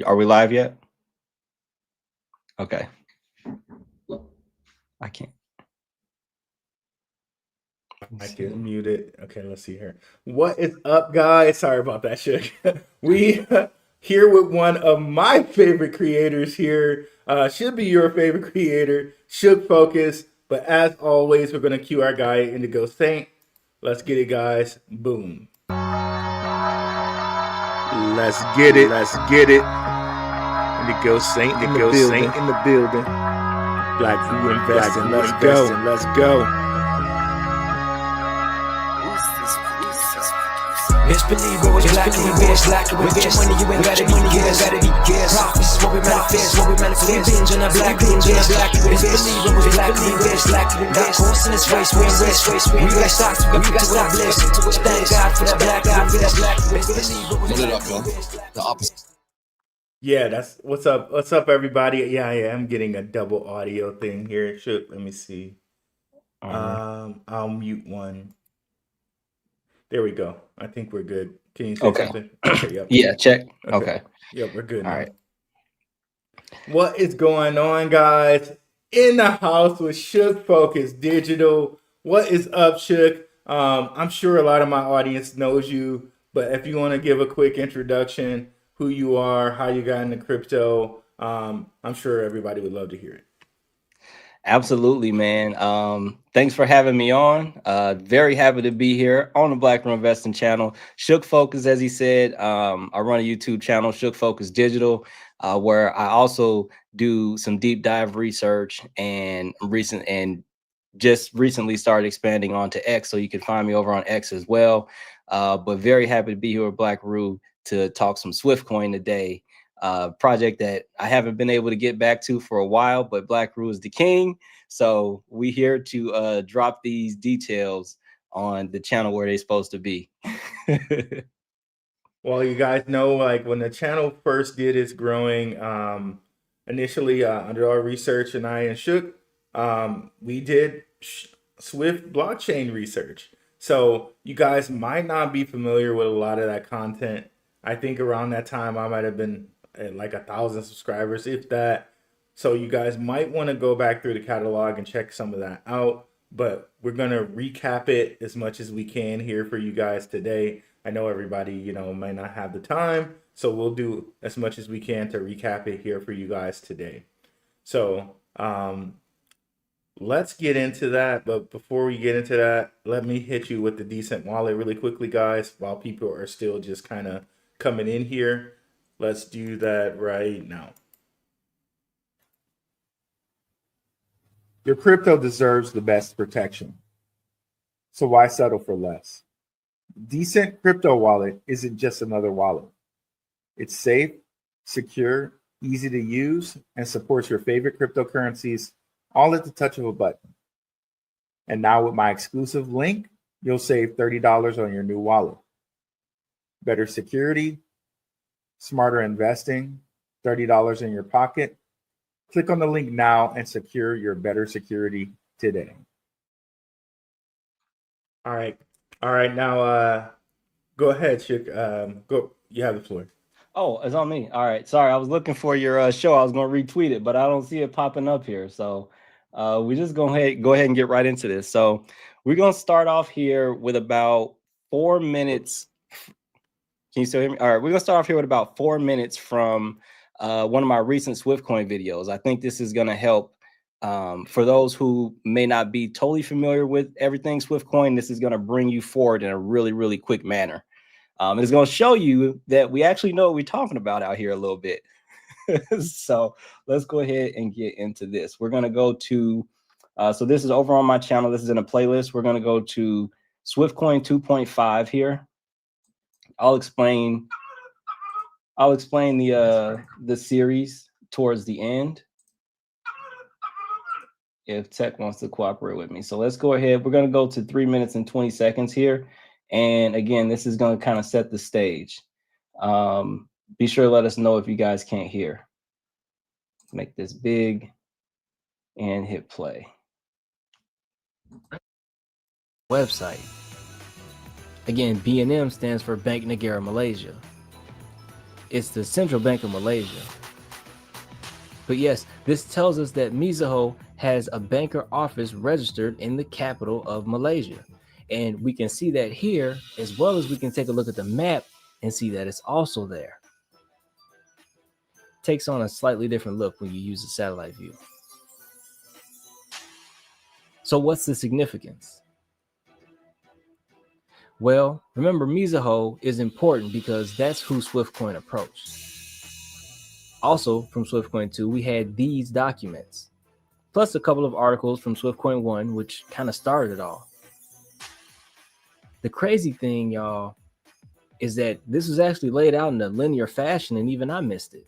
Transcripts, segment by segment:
Are we live yet? Okay. I can't. I can mute it. Okay, let's see here. What is up, guys? Sorry about that, Shook. We here with one of my favorite creators here. Should be your favorite creator, Shook Focus. But as always, we're gonna cue our guy Indigo Saint. Let's get it, guys. Boom. Let's get it. Let's get it. Indigo Saint in the building. In the building. Blackrue Investing. Let's go. Let's go. It's believe always Blackrue Invest, Blackrue Invest. Money you ain't gotta be guessed, gotta be guessed. Profits is what we manifest, what we manifest. Binge on a Blackrue Invest, Blackrue Invest. It's believe always Blackrue Invest, Blackrue Invest. Got course in this race, we invest, we got stocks, we got stocks, blessed. Thank God for that Blackrue Invest, Blackrue Invest. Put it up, yo. The opposite. Yeah, that's what's up. What's up, everybody? Yeah, I'm getting a double audio thing here. Shook, let me see. I'll mute one. There we go. I think we're good. Can you say something? Okay, yep. Yeah, check. Okay. Yep, we're good. All now. right. What is going on, guys? In the house with Shook Focus Digital. What is up, Shook? I'm sure a lot of my audience knows you, but if you want to give a quick introduction, who you are, how you got into crypto, I'm sure everybody would love to hear it. Absolutely, man. Thanks for having me on. Very happy to be here on the Blackrue Investing channel. Shook Focus, as he said, I run a YouTube channel, Shook Focus Digital, where I also do some deep dive research and just recently started expanding onto X, so you can find me over on X as well. But very happy to be here with Blackrue to talk some Swift Coin today. Project that I haven't been able to get back to for a while, but Blackrue is the king. So we here to drop these details on the channel where they're supposed to be. Well, you guys know, like when the channel first did its growing, initially under our research and Shook, we did Swift blockchain research. So you guys might not be familiar with a lot of that content. I think around that time I might have been at like 1,000 subscribers, if that. So you guys might want to go back through the catalog and check some of that out. But we're going to recap it as much as we can here for you guys today. I know everybody, might not have the time. So we'll do as much as we can to recap it here for you guys today. So let's get into that. But before we get into that, let me hit you with the DCENT Wallet really quickly, guys, while people are still just kind of coming in here. Let's do that right now. Your crypto deserves the best protection. So why settle for less? DCENT Crypto Wallet isn't just another wallet. It's safe, secure, easy to use, and supports your favorite cryptocurrencies all at the touch of a button. And now with my exclusive link, you'll save $30 on your new wallet. Better security, smarter investing, $30 in your pocket. Click on the link now and secure your better security today. All right. Now, go ahead, Shook. Go. You have the floor. Oh, it's on me. All right. Sorry, I was looking for your show. I was going to retweet it, but I don't see it popping up here. So we just go ahead and get right into this. So we're going to start off here with about 4 minutes. Can you still hear me? All right, we're gonna start off here with about 4 minutes from one of my recent Swift Coin videos. I think this is gonna help for those who may not be totally familiar with everything Swift Coin. This is gonna bring you forward in a really, really quick manner. It's gonna show you that we actually know what we're talking about out here a little bit. So let's go ahead and get into this. We're gonna go to, so this is over on my channel. This is in a playlist. We're gonna go to Swift Coin 2.5 here. I'll explain the series towards the end if tech wants to cooperate with me. So let's go ahead. We're going to go to 3 minutes and 20 seconds here. And again, this is going to kind of set the stage. Be sure to let us know if you guys can't hear. Make this big and hit play. Website. Again, BNM stands for Bank Negara Malaysia. It's the Central Bank of Malaysia. But yes, this tells us that MIZUHO has a banker office registered in the capital of Malaysia. And we can see that here, as well as we can take a look at the map and see that it's also there. Takes on a slightly different look when you use a satellite view. So what's the significance? Well, remember, MIZUHO is important because that's who SwiftCoin approached. Also, from SwiftCoin 2, we had these documents, plus a couple of articles from SwiftCoin 1, which kind of started it all. The crazy thing, y'all, is that this was actually laid out in a linear fashion, and even I missed it.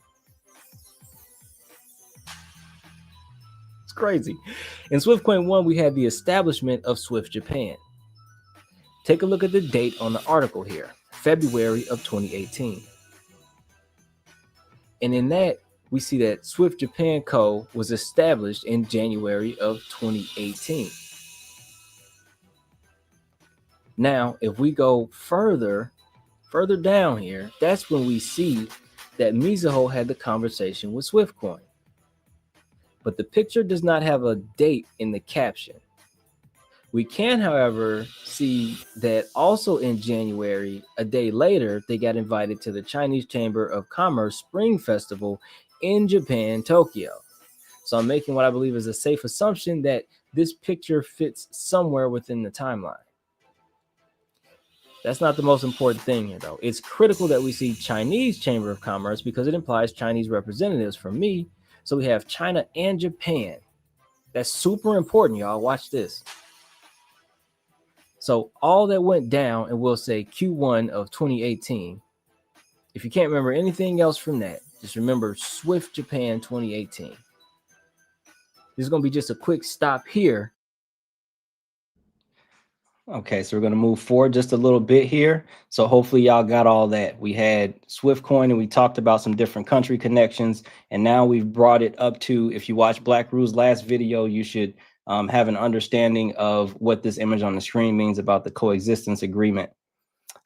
It's crazy. In SwiftCoin 1, we had the establishment of Swift Japan. Take a look at the date on the article here, February of 2018. And in that, we see that Swift Japan Co. was established in January of 2018. Now, if we go further down here, that's when we see that MIZUHO had the conversation with SwiftCoin. But the picture does not have a date in the caption. We can, however, see that also in January, a day later, they got invited to the Chinese Chamber of Commerce Spring Festival in Japan, Tokyo. So I'm making what I believe is a safe assumption that this picture fits somewhere within the timeline. That's not the most important thing here, though. It's critical that we see Chinese Chamber of Commerce because it implies Chinese representatives from me. So we have China and Japan. That's super important, y'all. Watch this. So all that went down, and we'll say Q1 of 2018. If you can't remember anything else from that, just remember Swift Japan 2018. This is going to be just a quick stop here. Okay, so we're going to move forward just a little bit here. So hopefully y'all got all that. We had SwiftCoin and we talked about some different country connections. And now we've brought it up to, if you watch Blackrue's last video, you should have an understanding of what this image on the screen means about the coexistence agreement.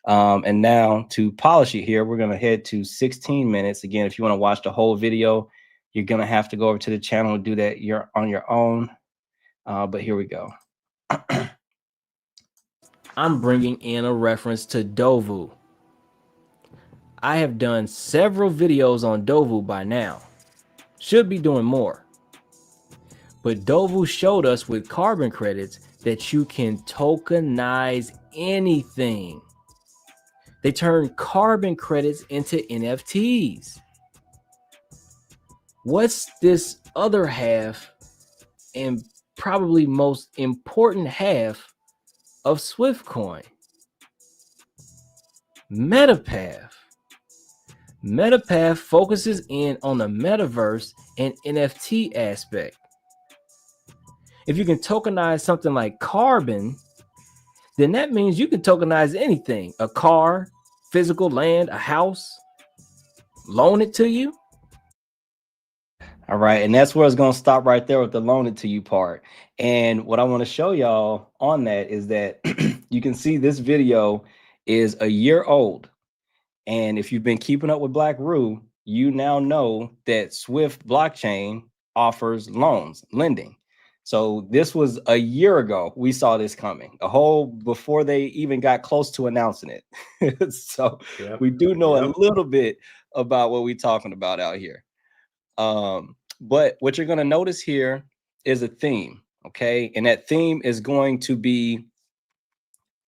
And now to polish it here, we're going to head to 16 minutes. Again, if you want to watch the whole video, you're going to have to go over to the channel and do that. You're on your own. But here we go. I'm bringing in a reference to Dovu. I have done several videos on Dovu by now. Should be doing more. But Dovu showed us with carbon credits that you can tokenize anything. They turn carbon credits into NFTs. What's this other half and probably most important half of SwiftCoin? MetaPath. MetaPath focuses in on the metaverse and NFT aspect. If you can tokenize something like carbon, then that means you can tokenize anything, a car, physical land, a house, loan it to you. All right, and that's where it's going to stop right there with the loan it to you part. And what I want to show y'all on that is that you can see this video is a year old. And if you've been keeping up with Blackrue, you now know that Swift blockchain offers loans, lending. So this was a year ago. We saw this coming before they even got close to announcing it. So we do know a little bit about what we're talking about out here. But what you're going to notice here is a theme. Okay. And that theme is going to be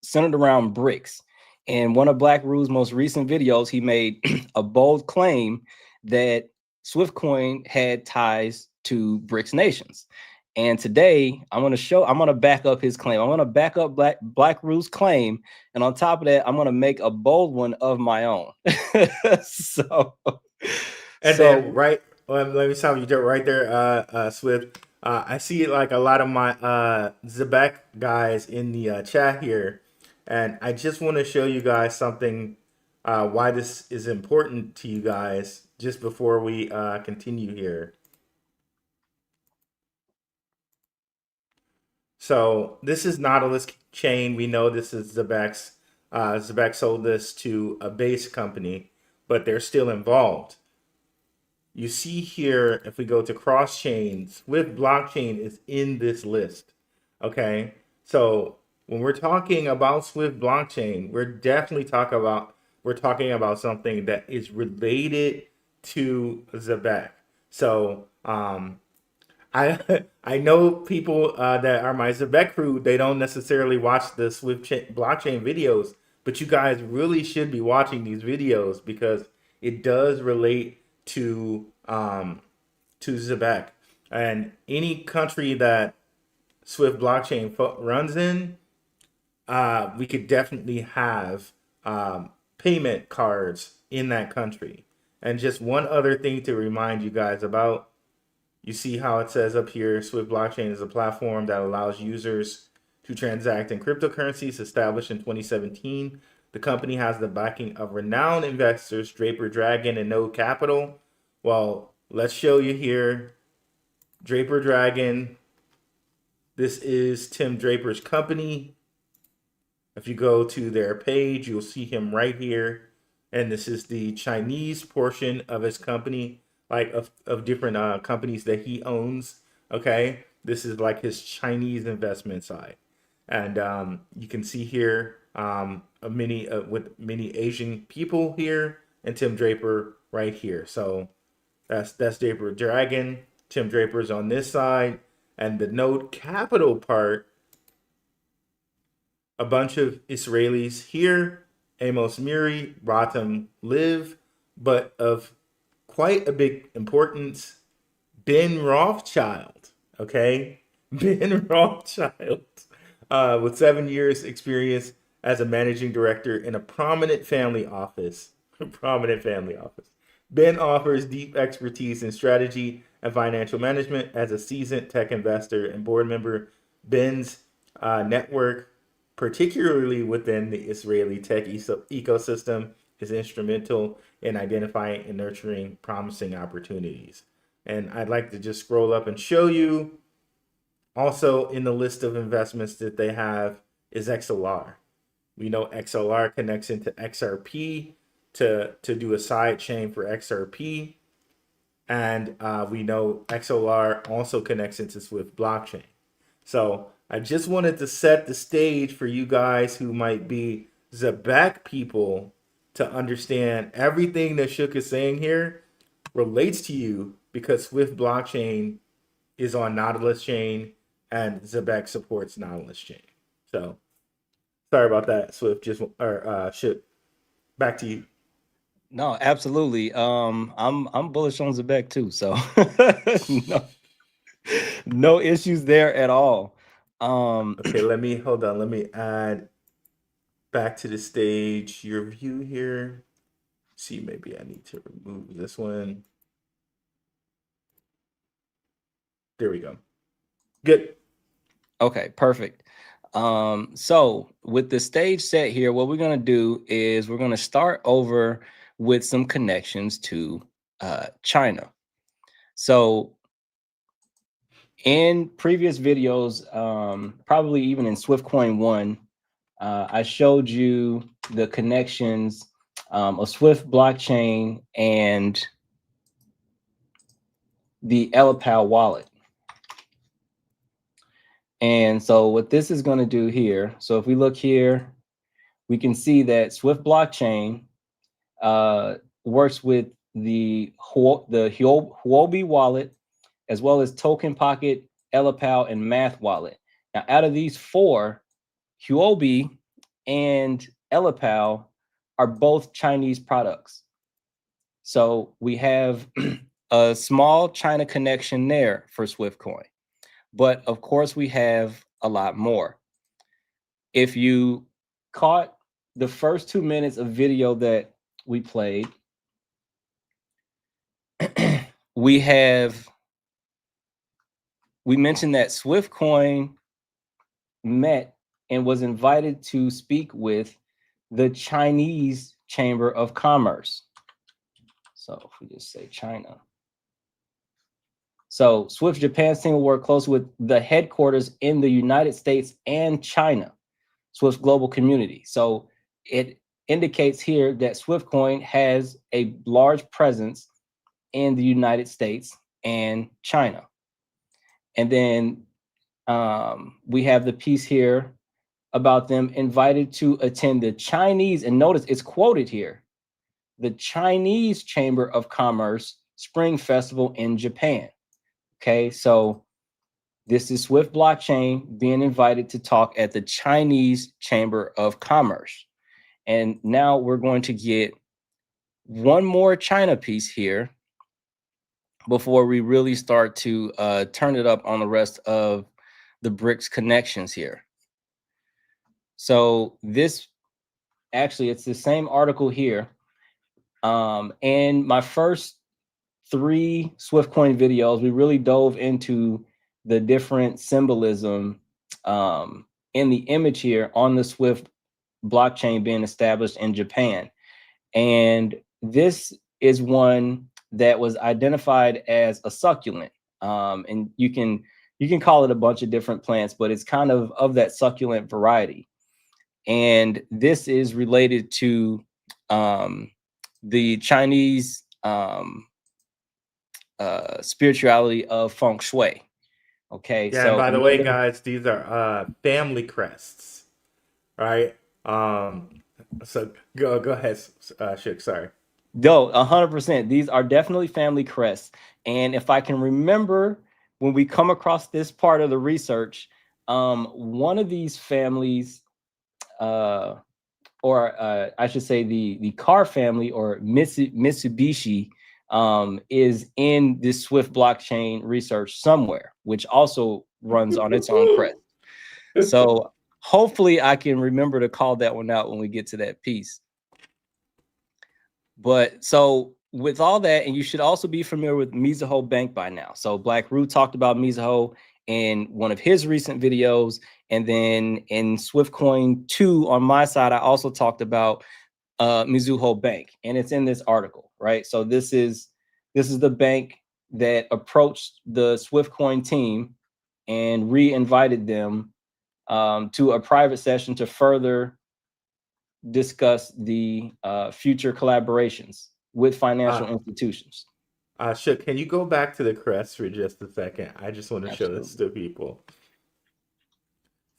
centered around BRICS. In one of Blackrue's most recent videos, he made a bold claim that SwiftCoin had ties to BRICS nations. And today I'm going to back up his claim. I'm going to back up Blackrue's claim. And on top of that, I'm going to make a bold one of my own. Then let me stop you right there, Swift. I see like a lot of my ZEBEC guys in the chat here. And I just want to show you guys something, why this is important to you guys just before we continue here. So this is Nautilus chain. We know this is ZEBEC's. ZEBEC sold this to a base company. but they're still involved. You see here, if we go to cross chains, Swift blockchain is in this list. Okay, so when we're talking about Swift blockchain, we're definitely talking about something that is related to ZEBEC. So I I know people that are my ZEBEC crew. They don't necessarily watch the Swift blockchain videos, but you guys really should be watching these videos because it does relate to ZEBEC, and any country that Swift blockchain runs in, we could definitely have payment cards in that country. And just one other thing to remind you guys about, you see how it says up here, Swift blockchain is a platform that allows users to transact in cryptocurrencies established in 2017. The company has the backing of renowned investors, Draper, Dragon, and Node Capital. Well, let's show you here, Draper Dragon. This is Tim Draper's company. If you go to their page, you'll see him right here. And this is the Chinese portion of his company, like of different companies that he owns. Okay, this is like his Chinese investment side. And you can see here with many Asian people here, and Tim Draper right here. So that's Draper Dragon. Tim Draper's on this side, and the Node Capital part, a bunch of Israelis here, Amos Miri, Rotem Liv, but of quite a big importance, Ben Rothschild. Okay, Ben Rothschild, with 7 years experience as a managing director in a prominent family office. Ben offers deep expertise in strategy and financial management. As a seasoned tech investor and board member, Ben's network, particularly within the Israeli tech ecosystem, is instrumental in identifying and nurturing promising opportunities. And I'd like to just scroll up and show you, also in the list of investments that they have is XLR. We know XLR connects into XRP to do a side chain for XRP. And we know XLR also connects into Swift blockchain. So I just wanted to set the stage for you guys who might be ZEBEC people to understand everything that Shook is saying here relates to you, because Swift blockchain is on Nautilus chain and ZEBEC supports Nautilus chain. So sorry about that, Swift. Shook. Back to you. No, absolutely. I'm bullish on ZEBEC too, so no issues there at all. Okay, let me add back to the stage your view here. See, maybe I need to remove this one. There we go. Good. Okay, perfect. So with the stage set here, what we're going to do is we're going to start over with some connections to China. So in previous videos, probably even in SwiftCoin 1, I showed you the connections of Swift blockchain and the Elipal wallet. And so what this is going to do here, so if we look here, we can see that Swift blockchain works with the Huobi wallet, as well as Token Pocket, Elipal, and Math wallet. Now, out of these four, Huobi and Elipal are both Chinese products. So we have a small China connection there for SwiftCoin. But of course, we have a lot more. If you caught the first 2 minutes of video that we played, we mentioned that SwiftCoin met and was invited to speak with the Chinese Chamber of Commerce. So if we just say China. So Swift Japan's team will work closely with the headquarters in the United States and China, Swift's global community. So it indicates here that SwiftCoin has a large presence in the United States and China. And then we have the piece here about them invited to attend the Chinese, and notice it's quoted here, the Chinese Chamber of Commerce Spring Festival in Japan. Okay, so this is Swift Blockchain being invited to talk at the Chinese Chamber of Commerce. And now we're going to get one more China piece here before we really start to turn it up on the rest of the BRICS connections here. So this, actually, it's the same article here. And my first 3 SwiftCoin videos, we really dove into the different symbolism in the image here on the Swift blockchain being established in Japan. And this is one that was identified as a succulent. And you can call it a bunch of different plants, but it's kind of that succulent variety. And this is related to the Chinese spirituality of feng shui. Okay. Yeah, so and by the way, guys, these are family crests, right? So go ahead, Shook. Sorry. No, 100%. These are definitely family crests. And if I can remember, when we come across this part of the research, one of these families, or I should say the car family, or Mitsubishi, is in this Swift blockchain research somewhere, which also runs on its own crest. So hopefully I can remember to call that one out when we get to that piece. But so with all that, and you should also be familiar with MIZUHO Bank by now. So Blackrue talked about MIZUHO in one of his recent videos. And then in SwiftCoin 2 on my side, I also talked about MIZUHO Bank, and it's in this article, right? So this is the bank that approached the SwiftCoin team and re-invited them to a private session to further discuss the future collaborations with financial institutions. Shook, can you go back to the crest for just a second? I just want to show this to people.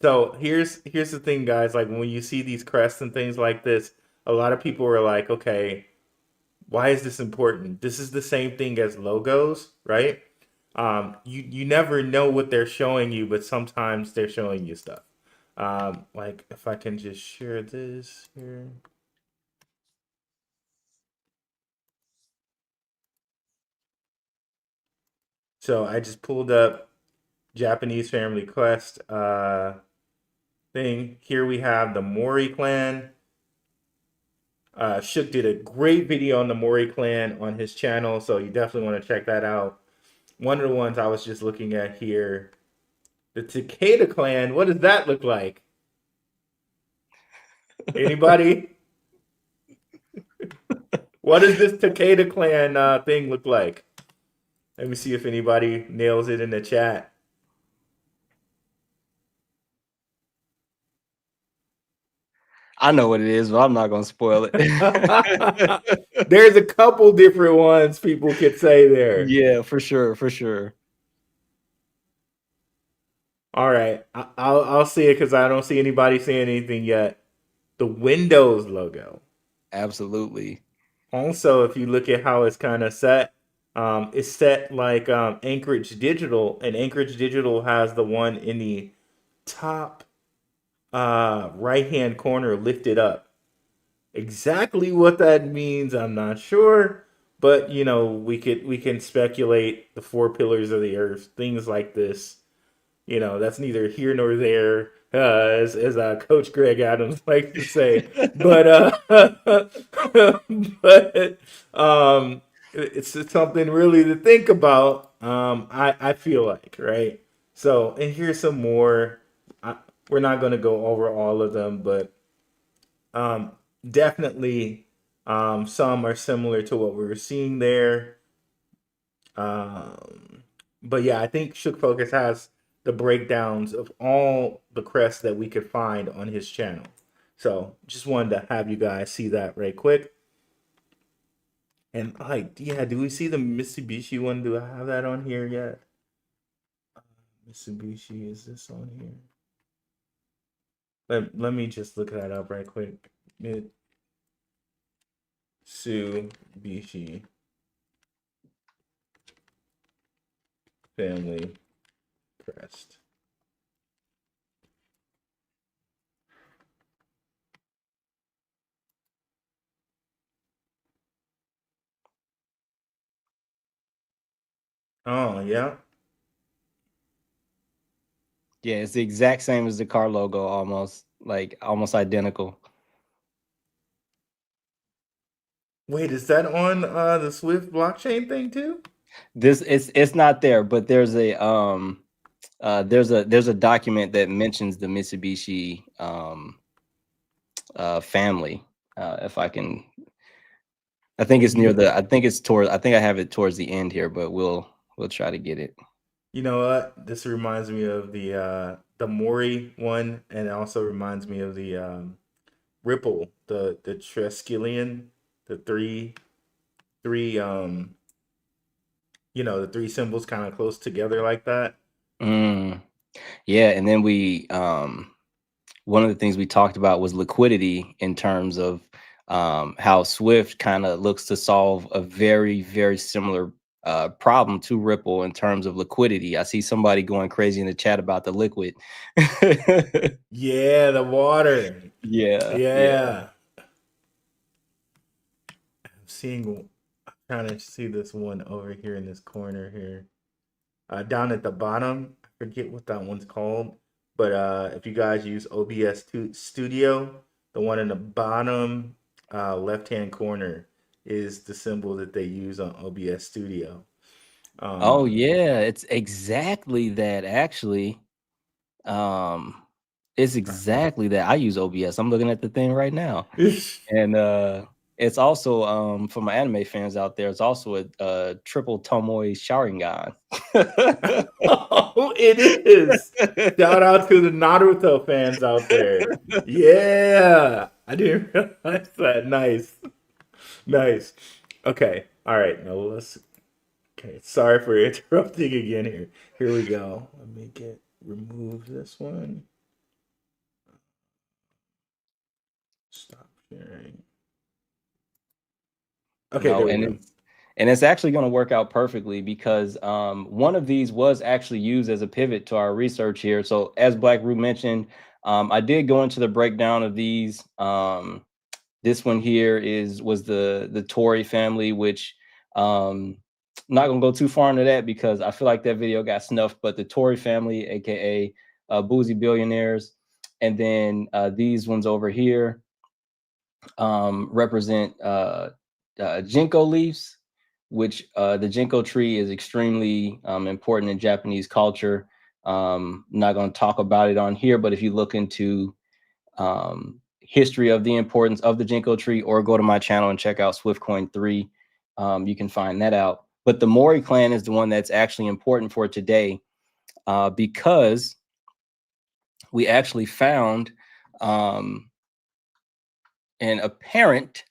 So here's the thing, guys. Like, when you see these crests and things like this, a lot of people are like, okay, why is this important? This is the same thing as logos, right? You never know what they're showing you, but sometimes they're showing you stuff. Like, if I can just share this here. So I just pulled up Japanese family quest thing. Here we have the Mori clan. Shook did a great video on the Mori clan on his channel, so you definitely want to check that out. One of the ones I was just looking at here, the Takeda clan. What does that look like? Anybody? What does this Takeda clan thing look like? Let me see if anybody nails it in the chat. I know what it is, but I'm not going to spoil it. There's a couple different ones people could say there. Yeah, for sure, for sure. All right, I'll see it because I don't see anybody saying anything yet. The Windows logo. Absolutely. Also, if you look at how it's kind of set, it's set like Anchorage Digital, and Anchorage Digital has the one in the top right-hand corner lifted up. Exactly what that means, I'm not sure, but you know, we can speculate. The 4 pillars of the earth, things like this. You know, that's neither here nor there, as Coach Greg Adams likes to say. But it's something really to think about. I feel like, right. So, and here's some more. We're not going to go over all of them, but definitely some are similar to what we were seeing there. But yeah, I think Shook Focus has the breakdowns of all the crests that we could find on his channel. So just wanted to have you guys see that right quick. And like, yeah, do we see the Mitsubishi one? Do I have that on here yet? Mitsubishi, is this on here? Let me just look that up right quick. Mitsubishi family crest. Oh, yeah. Yeah, it's the exact same as the car logo, almost identical. Wait, is that on the Swift blockchain thing too? It's not there, but there's a document that mentions the Mitsubishi family. If I can, I think it's near the. I think I have it towards the end here, but we'll try to get it. You know what? This reminds me of the Mori one, and it also reminds me of the Ripple, the Triskelion, the three the three symbols kind of close together like that. Yeah, and then we one of the things we talked about was liquidity in terms of how Swift kind of looks to solve a very, very similar problem to Ripple in terms of liquidity. I see somebody going crazy in the chat about the liquid. Yeah, the water. Yeah. I'm trying to see this one over here in this corner here. Down at the bottom, I forget what that one's called, but if you guys use OBS Studio, the one in the bottom left-hand corner is the symbol that they use on OBS Studio. Oh yeah, it's exactly that actually. It's exactly that. I use OBS. I'm looking at the thing right now. And it's also for my anime fans out there, it's also a triple Tomoe Sharingan. Oh, it is. Shout out to the Naruto fans out there. Yeah, I didn't realize that. Nice. Okay. All right. Now okay. Sorry for interrupting again here. Here we go. Let me remove this one. Stop sharing. Okay, No, there we go. And it's actually going to work out perfectly because one of these was actually used as a pivot to our research here. So as Blackrue mentioned, I did go into the breakdown of these. This one here was the Tory family, which not gonna go too far into that because I feel like that video got snuffed. But the Tory family, aka boozy billionaires, and then these ones over here represent ginkgo leaves, which the ginkgo tree is extremely important in Japanese culture. Not going to talk about it on here, but if you look into history of the importance of the ginkgo tree, or go to my channel and check out Swiftcoin 3, you can find that out. But the Mori clan is the one that's actually important for today because we actually found an apparent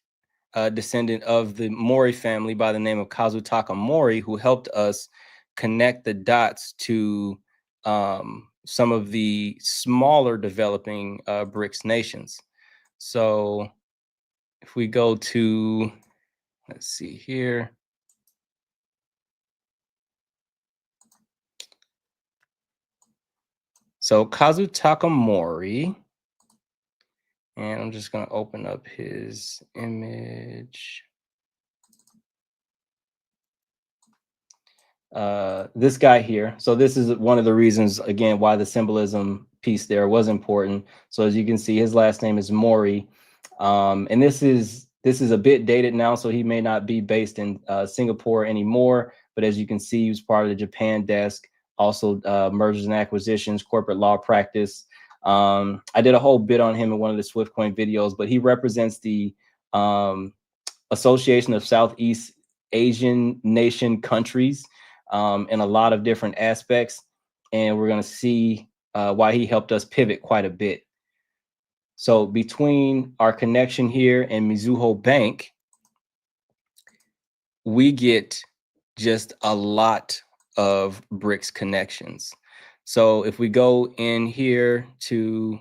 descendant of the Mori family by the name of Kazutaka Mori, who helped us connect the dots to some of the smaller developing BRICS nations. So if we go to, let's see here. So Kazutaka Mori, and I'm just going to open up his image. This guy here. So this is one of the reasons, again, why the symbolism piece there was important. So as you can see, his last name is Mori. And this is a bit dated now, so he may not be based in Singapore anymore. But as you can see, he was part of the Japan desk, also mergers and acquisitions, corporate law practice. I did a whole bit on him in one of the Swiftcoin videos, but he represents the Association of Southeast Asian Nation Countries in a lot of different aspects. And we're going to see why he helped us pivot quite a bit. So between our connection here and MIZUHO Bank, we get just a lot of BRICS connections. So if we go in here to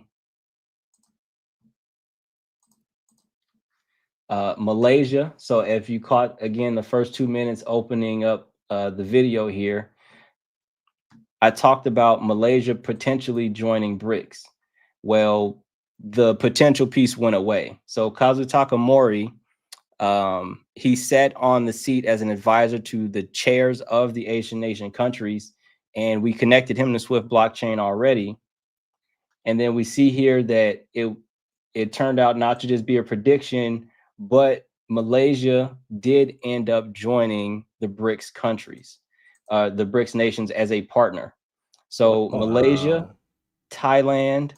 Malaysia, so if you caught, again, the first 2 minutes opening up the video here, I talked about Malaysia potentially joining BRICS. Well, the potential piece went away. So Kazutaka Mori, he sat on the seat as an advisor to the chairs of the Asian nation countries, and we connected him to Swift blockchain already. And then we see here that it turned out not to just be a prediction, but Malaysia did end up joining the BRICS countries, the BRICS nations as a partner. So Malaysia, Thailand,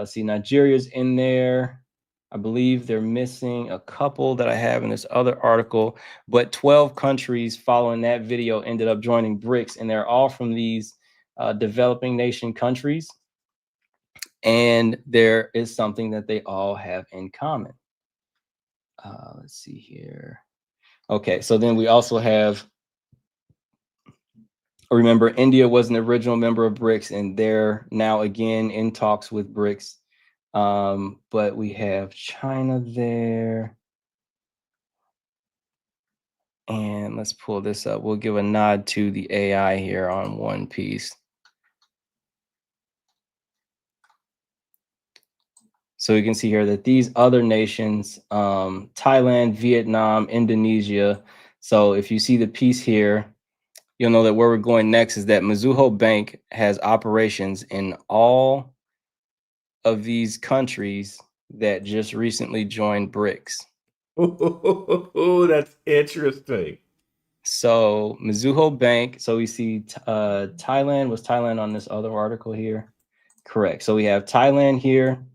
see, Nigeria's in there. I believe they're missing a couple that I have in this other article, but 12 countries following that video ended up joining BRICS, and they're all from these developing nation countries. And there is something that they all have in common. Let's see here. Okay, so then we also have, remember, India was an original member of BRICS, and they're now again in talks with BRICS. But we have China there. And let's pull this up. We'll give a nod to the AI here on one piece. So you can see here that these other nations, Thailand, Vietnam, Indonesia. So if you see the piece here, you'll know that where we're going next is that MIZUHO Bank has operations in all of these countries that just recently joined BRICS. Oh, that's interesting. So MIZUHO Bank, so we see Thailand, was Thailand on this other article here? Correct. So we have Thailand here.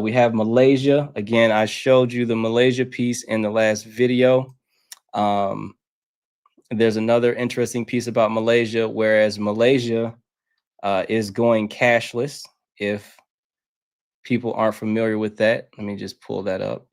We have Malaysia. Again, I showed you the Malaysia piece in the last video. There's another interesting piece about Malaysia, whereas Malaysia is going cashless. If people aren't familiar with that, let me just pull that up.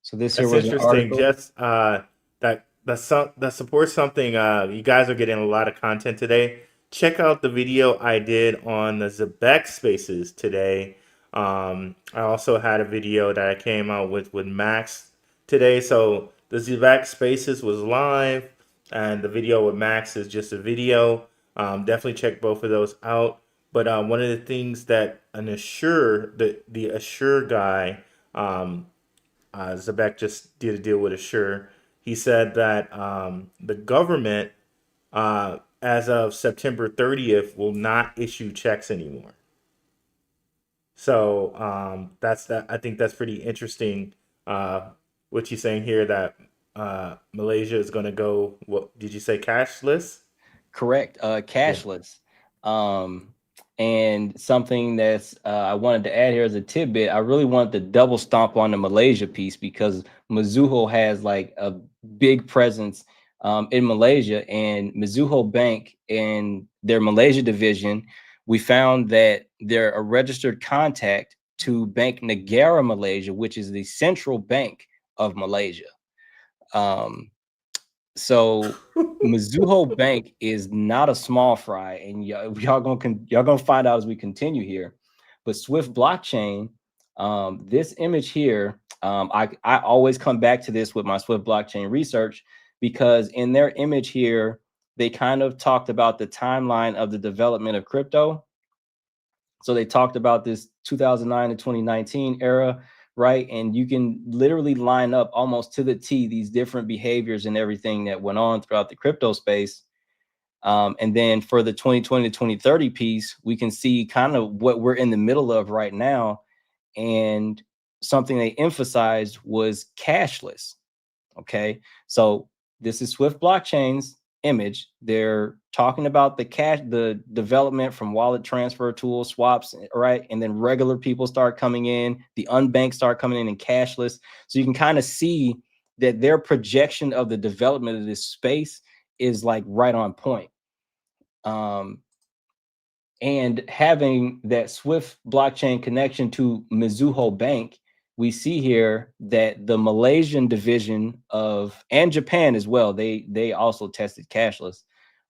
So this here was interesting. an Just that supports something. You guys are getting a lot of content today. Check out the video I did on the ZEBEC spaces today. I also had a video that I came out with Max today. So the ZEBEC spaces was live, and the video with Max is just a video. Definitely check both of those out. But one of the things that an Assure, the Assure guy, ZEBEC just did a deal with Assure. He said that the government, as of September 30th, will not issue checks anymore. So that's that. I think that's pretty interesting. What you're saying here, that Malaysia is going to go, what did you say, cashless? Correct. Cashless. Yeah. And something that's I wanted to add here as a tidbit, I really wanted to double stomp on the Malaysia piece, because MIZUHO has like a big presence in Malaysia, and MIZUHO Bank in their Malaysia division, we found that they're a registered contact to Bank Negara Malaysia, which is the central bank of Malaysia. So MIZUHO Bank is not a small fry, and y'all gonna find out as we continue here. But Swift blockchain, this image here, I always come back to this with my Swift blockchain research, because in their image here, they kind of talked about the timeline of the development of crypto. So they talked about this 2009 to 2019 era, right? And you can literally line up almost to the T these different behaviors and everything that went on throughout the crypto space. And then for the 2020 to 2030 piece, we can see kind of what we're in the middle of right now. And something they emphasized was cashless. Okay, so this is Swift blockchain's image. They're talking about the development from wallet transfer tools, swaps, right? And then regular people start coming in, the unbanked start coming in, and cashless. So you can kind of see that their projection of the development of this space is like right on point. And having that SWIFT blockchain connection to MIZUHO Bank, we see here that the Malaysian division of, and Japan as well, they also tested cashless.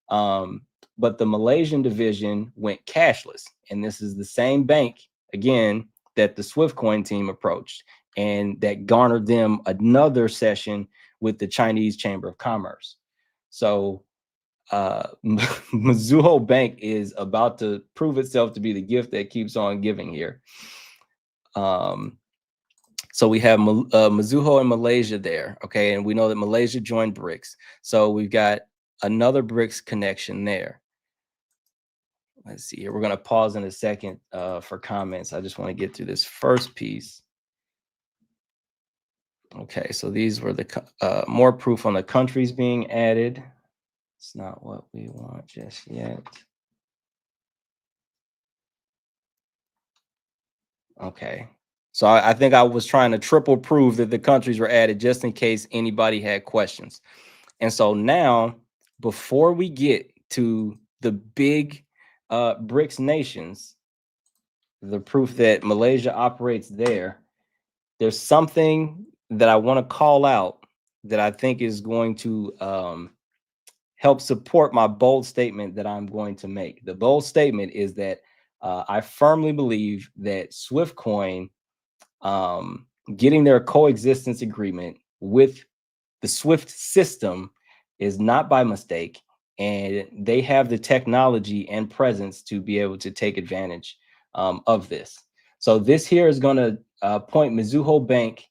But the Malaysian division went cashless. And this is the same bank, again, that the SWIFT coin team approached, and that garnered them another session with the Chinese Chamber of Commerce. So MIZUHO Bank is about to prove itself to be the gift that keeps on giving here. So we have MIZUHO in Malaysia there, okay, and we know that Malaysia joined BRICS, so we've got another BRICS connection there. Let's see here. We're going to pause in a second for comments. I just want to get through this first piece. Okay, so these were the more proof on the countries being added. It's not what we want just yet. Okay. So I think I was trying to triple prove that the countries were added just in case anybody had questions. And so now, before we get to the big BRICS nations, the proof that Malaysia operates there, there's something that I want to call out that I think is going to help support my bold statement that I'm going to make. The bold statement is that I firmly believe that SWIFT coin getting their coexistence agreement with the SWIFT system is not by mistake, and they have the technology and presence to be able to take advantage of this. So this here is going to point MIZUHO Bank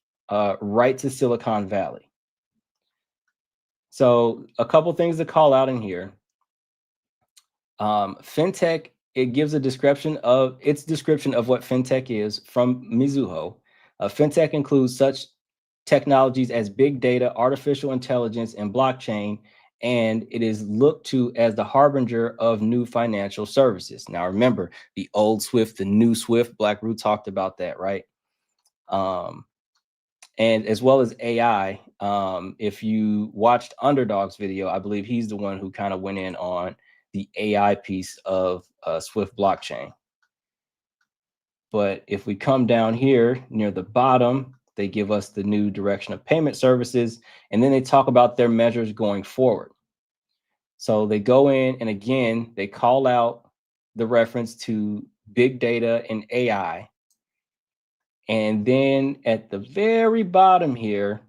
right to Silicon Valley. So a couple things to call out in here. Fintech, it gives a description of what fintech is from MIZUHO. Fintech includes such technologies as big data, artificial intelligence, and blockchain, and it is looked to as the harbinger of new financial services. Now, remember, the old SWIFT, the new SWIFT, Blackrue talked about that, right? And as well as AI. If you watched Underdog's video, I believe he's the one who kind of went in on the AI piece of SWIFT blockchain. But if we come down here near the bottom, they give us the new direction of payment services, and then they talk about their measures going forward. So they go in, and again, they call out the reference to big data and AI. And then at the very bottom here,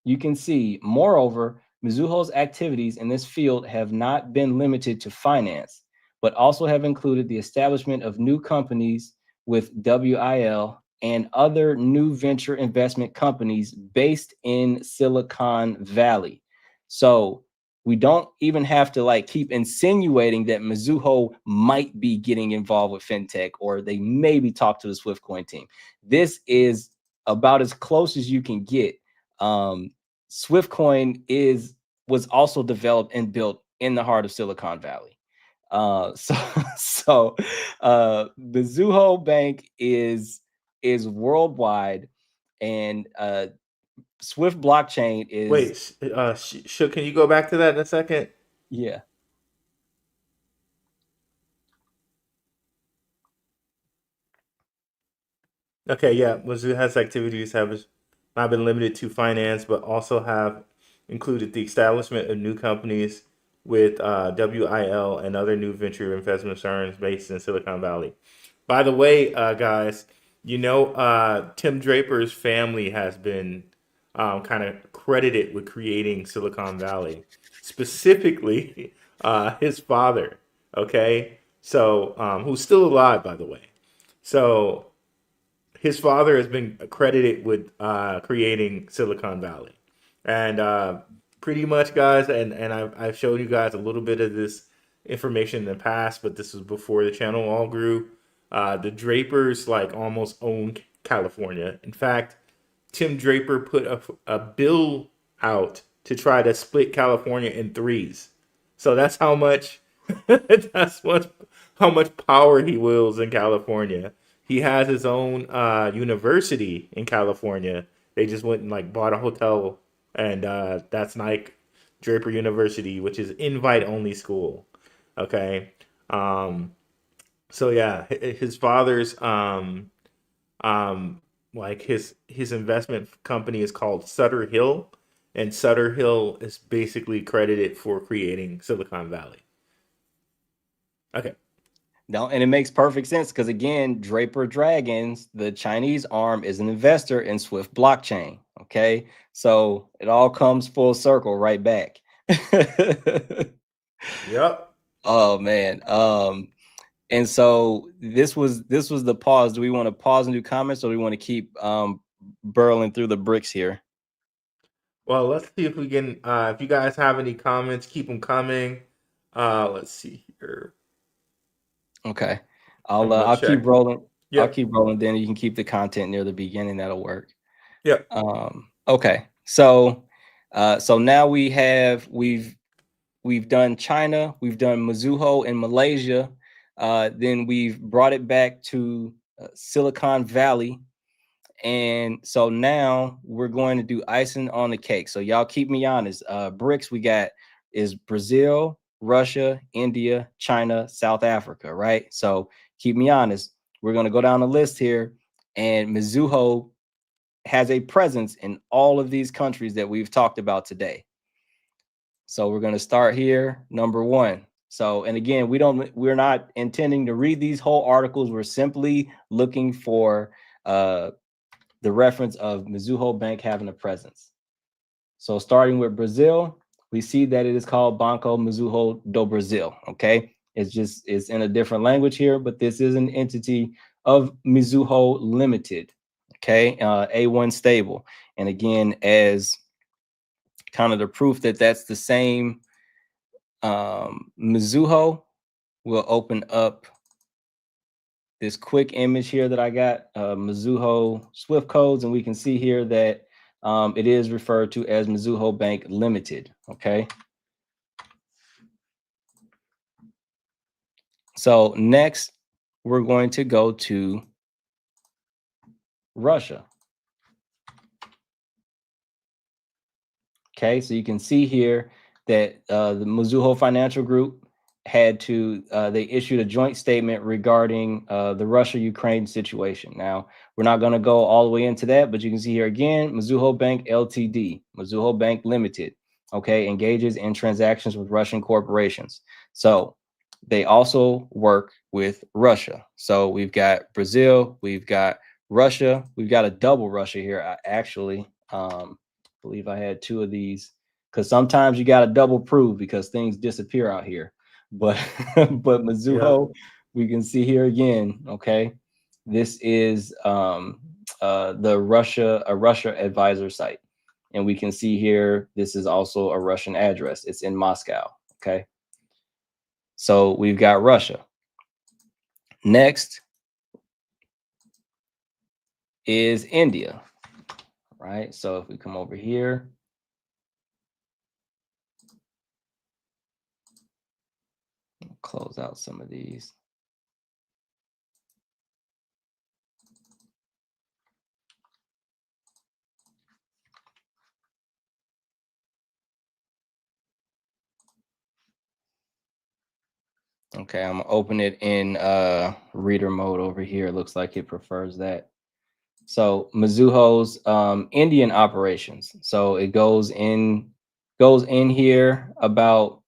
you can see, moreover, MIZUHO's activities in this field have not been limited to finance, but also have included the establishment of new companies with WIL and other new venture investment companies based in Silicon Valley. So we don't even have to like keep insinuating that MIZUHO might be getting involved with fintech, or they maybe talk to the SWIFT coin team. This is about as close as you can get. SWIFT coin was also developed and built in the heart of Silicon Valley. So MIZUHO Bank is worldwide, and SWIFT blockchain is. Wait, can you go back to that in a second? Yeah. Okay, yeah. MIZUHO's activities have not been limited to finance, but also have included the establishment of new companies with WIL and other new venture investment firms based in Silicon Valley. By the way, guys, Tim Draper's family has been kind of credited with creating Silicon Valley, specifically his father. Okay, so who's still alive, by the way. So his father has been credited with creating Silicon Valley, and pretty much, guys. And I've showed you guys a little bit of this information in the past, but this was before the channel all grew. The Drapers like almost owned California. In fact, Tim Draper put a bill out to try to split California in threes. So that's how much how much power he wields in California. He has his own university in California. They just went and like bought a hotel, and that's like Draper University, which is invite only school. Okay, So yeah, his father's like his investment company is called Sutter Hill, and Sutter Hill is basically credited for creating Silicon Valley. Okay. No, and it makes perfect sense because again, Draper Dragons, the Chinese arm, is an investor in Swift blockchain. Okay, so it all comes full circle right back. Yep. Oh man. And so this was the pause. Do we want to pause and do comments, or do we want to keep burrowing through the bricks here? Well, let's see if we can. If you guys have any comments, keep them coming. Let's see here. Okay, I'm gonna I'll keep check. rolling. I'll Yep. keep rolling. Then you can keep the content near the beginning. That'll work. Yep. Okay. So so now we've done China, we've done MIZUHO in Malaysia, then we've brought it back to Silicon Valley, and so now we're going to do icing on the cake. So y'all keep me honest. BRICS we got is Brazil, Russia, India, China, South Africa, right? So keep me honest. We're going to go down the list here, and MIZUHO has a presence in all of these countries that we've talked about today. So we're going to start here, number one. So, and again, we're not intending to read these whole articles. We're simply looking for the reference of MIZUHO Bank having a presence. So starting with Brazil, we see that it is called Banco MIZUHO do Brasil. Okay, it's in a different language here, but this is an entity of MIZUHO Limited. Okay, A1 stable, and again, as kind of the proof that that's the same MIZUHO, we'll open up this quick image here that I got, MIZUHO Swift codes, and we can see here that it is referred to as MIZUHO Bank Limited. Okay. So next, we're going to go to Russia. Okay, so you can see here that the MIZUHO Financial Group they issued a joint statement regarding the Russia-Ukraine situation. Now, we're not going to go all the way into that, but you can see here again, MIZUHO Bank Ltd, MIZUHO Bank Limited, okay, engages in transactions with Russian corporations. So they also work with Russia. So we've got Brazil, we've got Russia, we've got a double Russia here. I actually believe I had two of these because sometimes you got to double prove because things disappear out here. But but MIZUHO, we can see here again. Okay, this is the Russia advisor site, and we can see here this is also a Russian address. It's in Moscow. Okay, so we've got Russia. Next is India, right? So if we come over here, close out some of these. Okay, I'm gonna open it in reader mode over here. It looks like it prefers that. So MIZUHO's Indian operations. So it goes in here about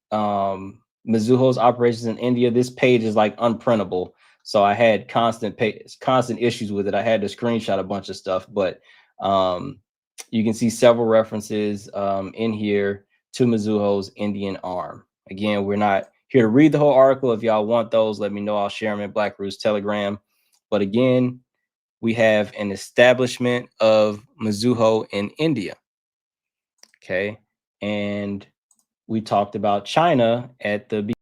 MIZUHO's operations in India. This page is like unprintable, so I had constant issues with it. I had to screenshot a bunch of stuff, but you can see several references in here to MIZUHO's Indian arm. Again, we're not here to read the whole article. If y'all want those, let me know. I'll share them in Blackrue's Telegram. But again, we have an establishment of MIZUHO in India. Okay. And we talked about China at the beginning.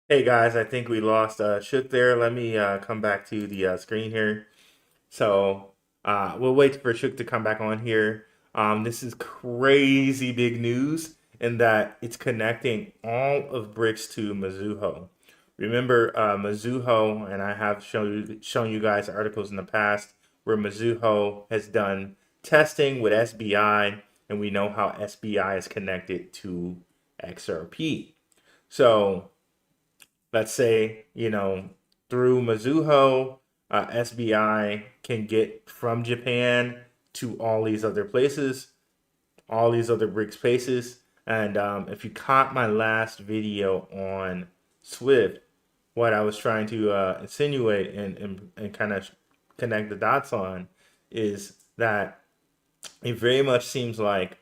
Hey guys, I think we lost Shook there. Let me come back to the screen here. So we'll wait for Shook to come back on here. This is crazy big news in that it's connecting all of BRICS to MIZUHO. Remember MIZUHO, and I have shown you guys articles in the past where MIZUHO has done testing with SBI and we know how SBI is connected to XRP. So let's say, through MIZUHO, SBI can get from Japan to all these other places, all these other BRICS places. And if you caught my last video on SWIFT, what I was trying to insinuate and kind of connect the dots on is that it very much seems like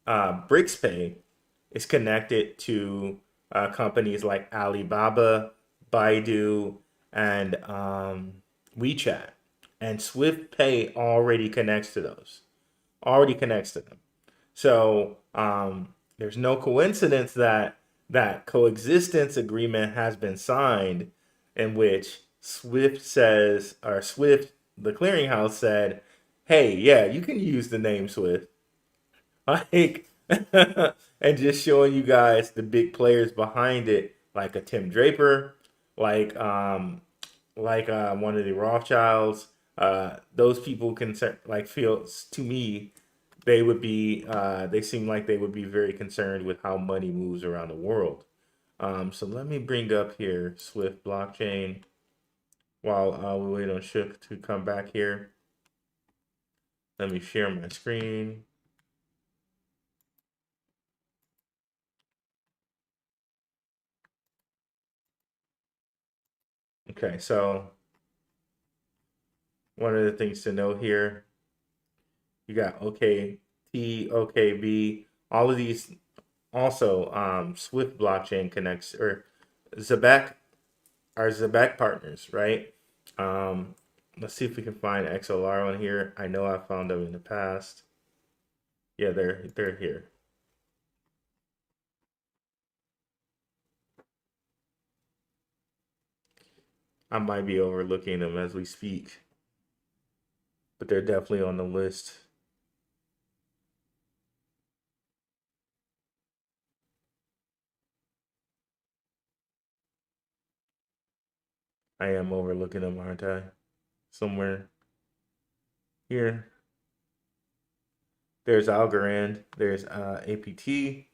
BRICS Pay is connected to companies like Alibaba, Baidu, and WeChat. And SWIFT Pay already connects to those, already connects to them. So there's no coincidence that that coexistence agreement has been signed, in which SWIFT says, or SWIFT, the clearinghouse said, hey, yeah, you can use the name SWIFT. Like, and just showing you guys the big players behind it, like a Tim Draper, like one of the Rothschilds. Those people can feel, to me, they would be they seem like they would be very concerned with how money moves around the world. So let me bring up here Swift blockchain while we wait on Shook to come back here. Let me share my screen. Okay, so one of the things to know here, you got OKT, OKB, all of these also Swift blockchain connects, or ZEBEC, our ZEBEC partners, right? Let's see if we can find XLR on here. I know I found them in the past. Yeah, they're here. I might be overlooking them as we speak, but they're definitely on the list. I am overlooking them, aren't I? Somewhere here. There's Algorand. There's APT.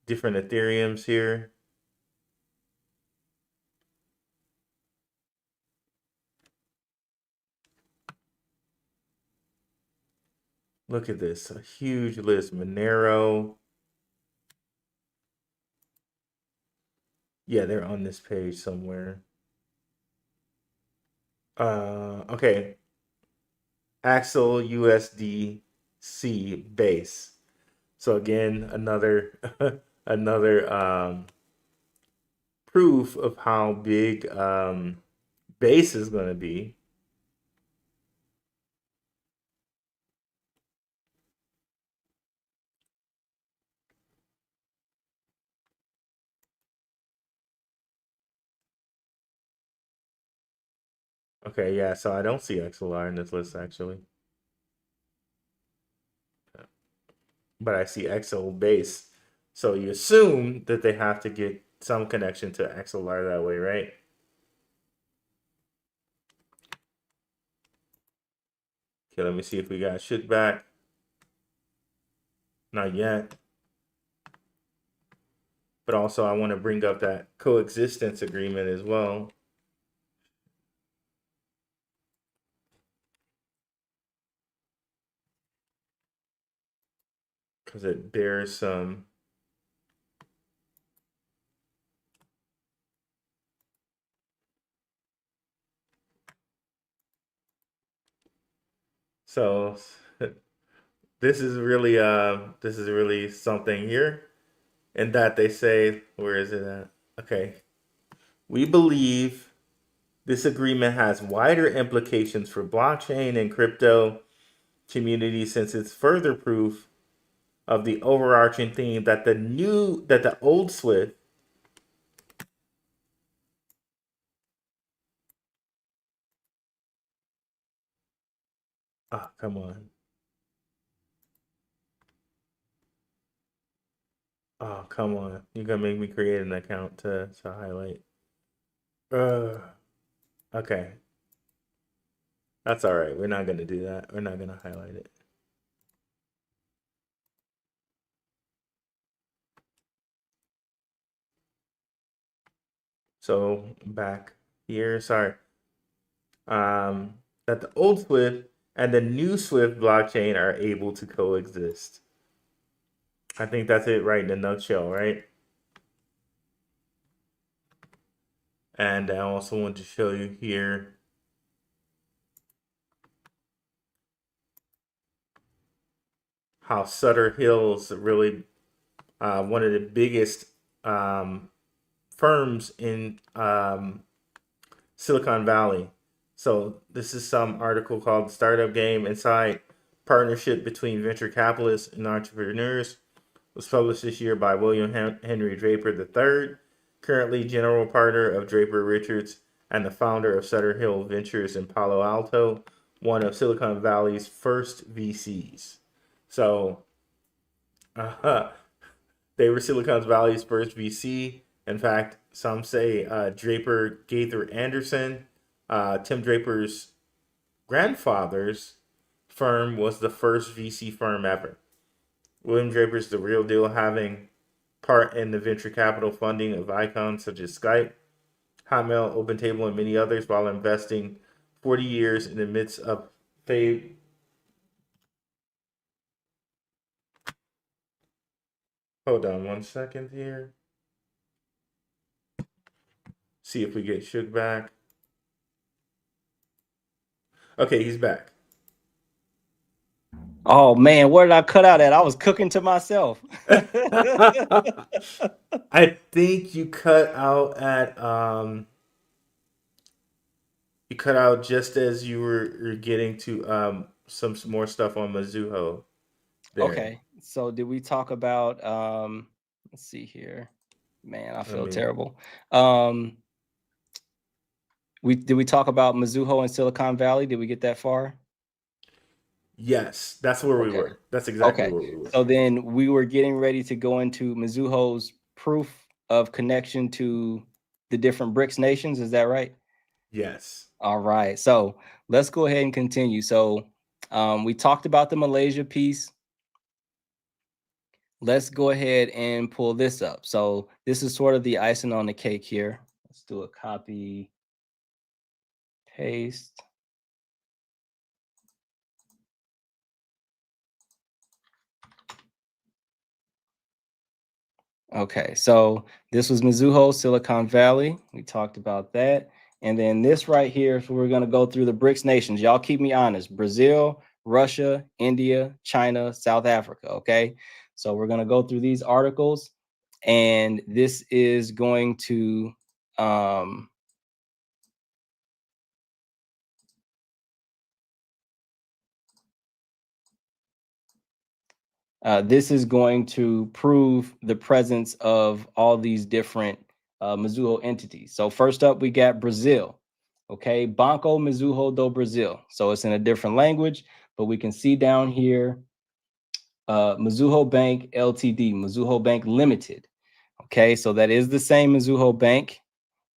Different Ethereums here. Look at this, a huge list. Monero. Yeah, they're on this page somewhere. Okay. Axel USDC base. So again, another another proof of how big base is going to be. Okay, yeah, so I don't see XLR in this list actually. But I see XO base. So you assume that they have to get some connection to XLR that way, right? Okay, let me see if we got Shook back. Not yet. But also I want to bring up that coexistence agreement as well. Because it bears some so this is really something here, in that they say, where is it at? Okay. We believe this agreement has wider implications for blockchain and crypto community, since it's further proof of the overarching theme that the old SWIFT come on. Oh, come on. You're gonna make me create an account to highlight. Okay. That's all right. We're not gonna do that. We're not gonna highlight it. So back here, sorry. That the old SWIFT and the new SWIFT blockchain are able to coexist. I think that's it right in a nutshell, right? And I also want to show you here how Sutter Hill's really one of the biggest firms in Silicon Valley. So this is some article called Startup Game Inside Partnership Between Venture Capitalists and Entrepreneurs. It was published this year by William Henry Draper III, currently general partner of Draper Richards and the founder of Sutter Hill Ventures in Palo Alto, one of Silicon Valley's first VCs. So they were Silicon Valley's first VC. In fact, some say Draper Gaither Anderson, Tim Draper's grandfather's firm, was the first VC firm ever. William Draper's the real deal, having part in the venture capital funding of icons such as Skype, Hotmail, OpenTable, and many others, while investing 40 years in the midst of Hold on 1 second here. See if we get Shook back. Okay, he's back. Oh man, where did I cut out at? I was cooking to myself. I think you cut out at just as you were getting to some more stuff on MIZUHO. There. Okay, so did we talk about let's see here. Man, I feel terrible. Did we talk about MIZUHO in Silicon Valley? Did we get that far? Yes, that's where we were. That's exactly where we were. So then we were getting ready to go into MIZUHO's proof of connection to the different BRICS nations. Is that right? Yes. All right. So let's go ahead and continue. So we talked about the Malaysia piece. Let's go ahead and pull this up. So this is sort of the icing on the cake here. Let's do a copy, paste. Okay, so this was MIZUHO, Silicon Valley. We talked about that. And then this right here, so we're going to go through the BRICS nations. Y'all keep me honest. Brazil, Russia, India, China, South Africa, okay? So we're going to go through these articles, and this is going to this is going to prove the presence of all these different MIZUHO entities. So first up, we got Brazil. Okay, Banco MIZUHO do Brasil. So it's in a different language, but we can see down here, MIZUHO Bank Ltd, MIZUHO Bank Limited. Okay, so that is the same MIZUHO Bank.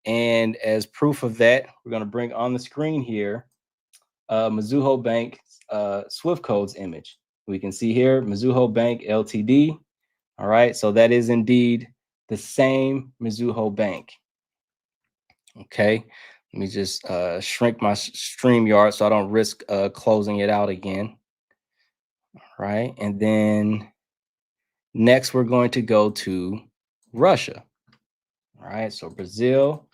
And as proof of that, we're going to bring on the screen here MIZUHO Bank Swift codes image. We can see here MIZUHO Bank Ltd. All right, so that is indeed the same MIZUHO Bank. Okay, let me just shrink my StreamYard so I don't risk closing it out again. All right, and then next we're going to go to Russia. All right, so Brazil.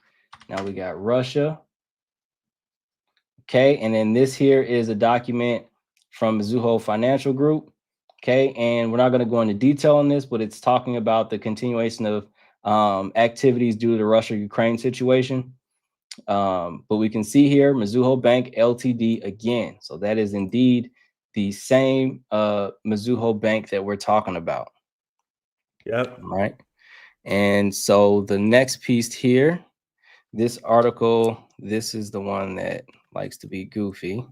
Now we got Russia. Okay, and then this here is a document from MIZUHO Financial Group. Okay, and we're not going to go into detail on this, but it's talking about the continuation of activities due to the Russia-Ukraine situation. But we can see here MIZUHO Bank Ltd again. So that is indeed the same MIZUHO Bank that we're talking about. Yep. All right. And so the next piece here, this article, this is the one that likes to be goofy.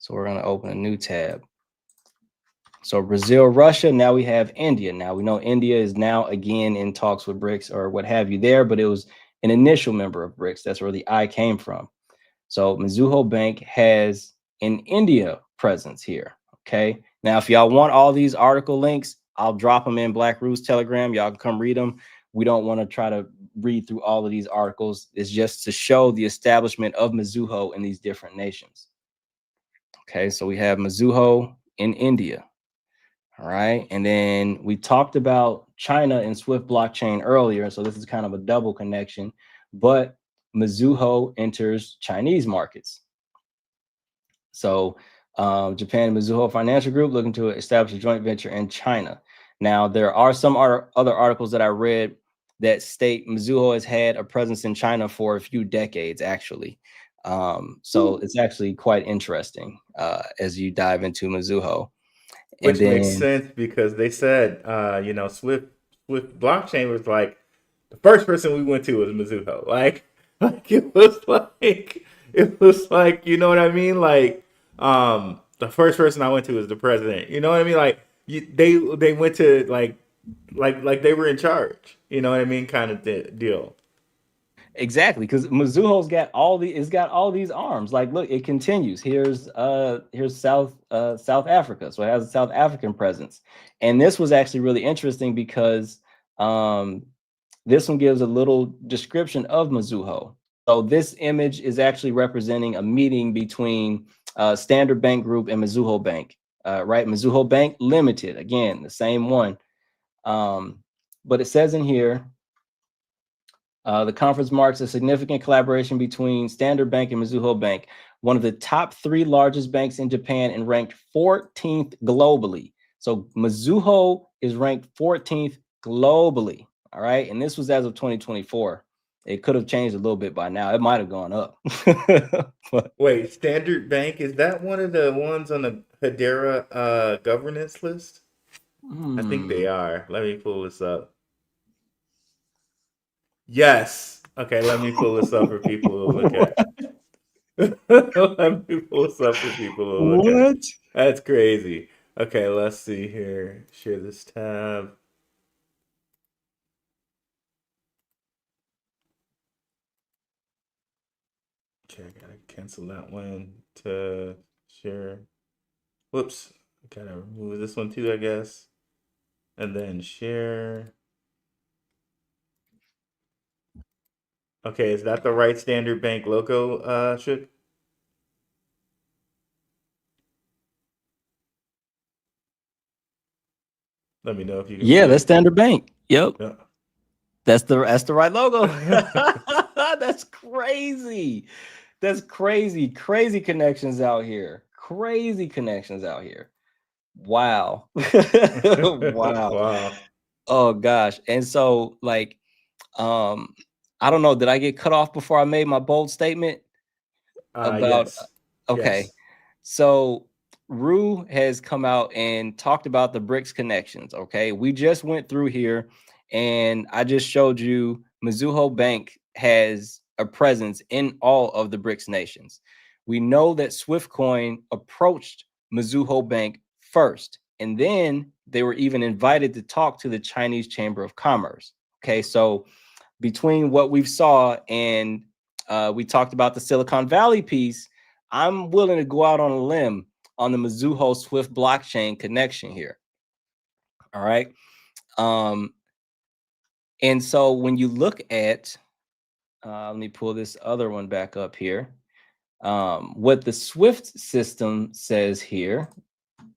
So we're going to open a new tab. So Brazil, Russia, now we have India. Now we know India is now again in talks with BRICS or what have you there, but it was an initial member of BRICS. That's where the I came from. So MIZUHO Bank has an India presence here. Okay. Now, if y'all want all these article links, I'll drop them in Blackrue's Telegram. Y'all can come read them. We don't want to try to read through all of these articles. It's just to show the establishment of MIZUHO in these different nations. Okay, so we have MIZUHO in India. All right, and then we talked about China and Swift blockchain earlier, so this is kind of a double connection, but MIZUHO enters Chinese markets. So Japan MIZUHO Financial Group looking to establish a joint venture in China. Now, there are some other articles that I read that state MIZUHO has had a presence in China for a few decades, actually. So it's actually quite interesting as you dive into MIZUHO. Which makes sense because they said, you know, Swift blockchain was like the first person we went to was MIZUHO. Like it was like, you know what I mean? Like, the first person I went to was the president. You know what I mean? Like they went to like they were in charge. You know what I mean? Kind of deal. Exactly, because MIZUHO's got all these arms. Like, look, it continues. Here's South Africa, so it has a South African presence. And this was actually really interesting because this one gives a little description of MIZUHO. So this image is actually representing a meeting between Standard Bank Group and MIZUHO Bank, right? MIZUHO Bank Limited, again, the same one. But it says in here, the conference marks a significant collaboration between Standard Bank and MIZUHO Bank, one of the top 3 largest banks in Japan and ranked 14th globally. So MIZUHO is ranked 14th globally. All right. And this was as of 2024. It could have changed a little bit by now. It might have gone up. But, wait, Standard Bank, is that one of the ones on the Hedera governance list? I think they are. Let me pull this up. Yes. Okay, let me pull this up for people to look at. Let me pull this up for people to look at. That's crazy. Okay, let's see here. Share this tab. Okay, I gotta cancel that one to share. Whoops. Gotta remove this one too, I guess. And then share. Okay, is that the right Standard Bank logo, Shook? Let me know if you can. yeah, that's Standard Bank. Yep. Yeah. That's the right logo. That's crazy. That's crazy. Crazy connections out here. Crazy connections out here. Wow. Wow. Wow. Oh gosh. And so like I don't know, did I get cut off before I made my bold statement about Yes. okay. Yes. So Rue has come out and talked about the BRICS connections. Okay. We just went through here and I just showed you MIZUHO Bank has a presence in all of the BRICS nations. We know that SwiftCoin approached MIZUHO Bank first, and then they were even invited to talk to the Chinese Chamber of Commerce. Okay. So between what we've saw and we talked about the Silicon Valley piece, I'm willing to go out on a limb on the MIZUHO Swift blockchain connection here. All right. And so when you look at, let me pull this other one back up here. What the Swift system says here,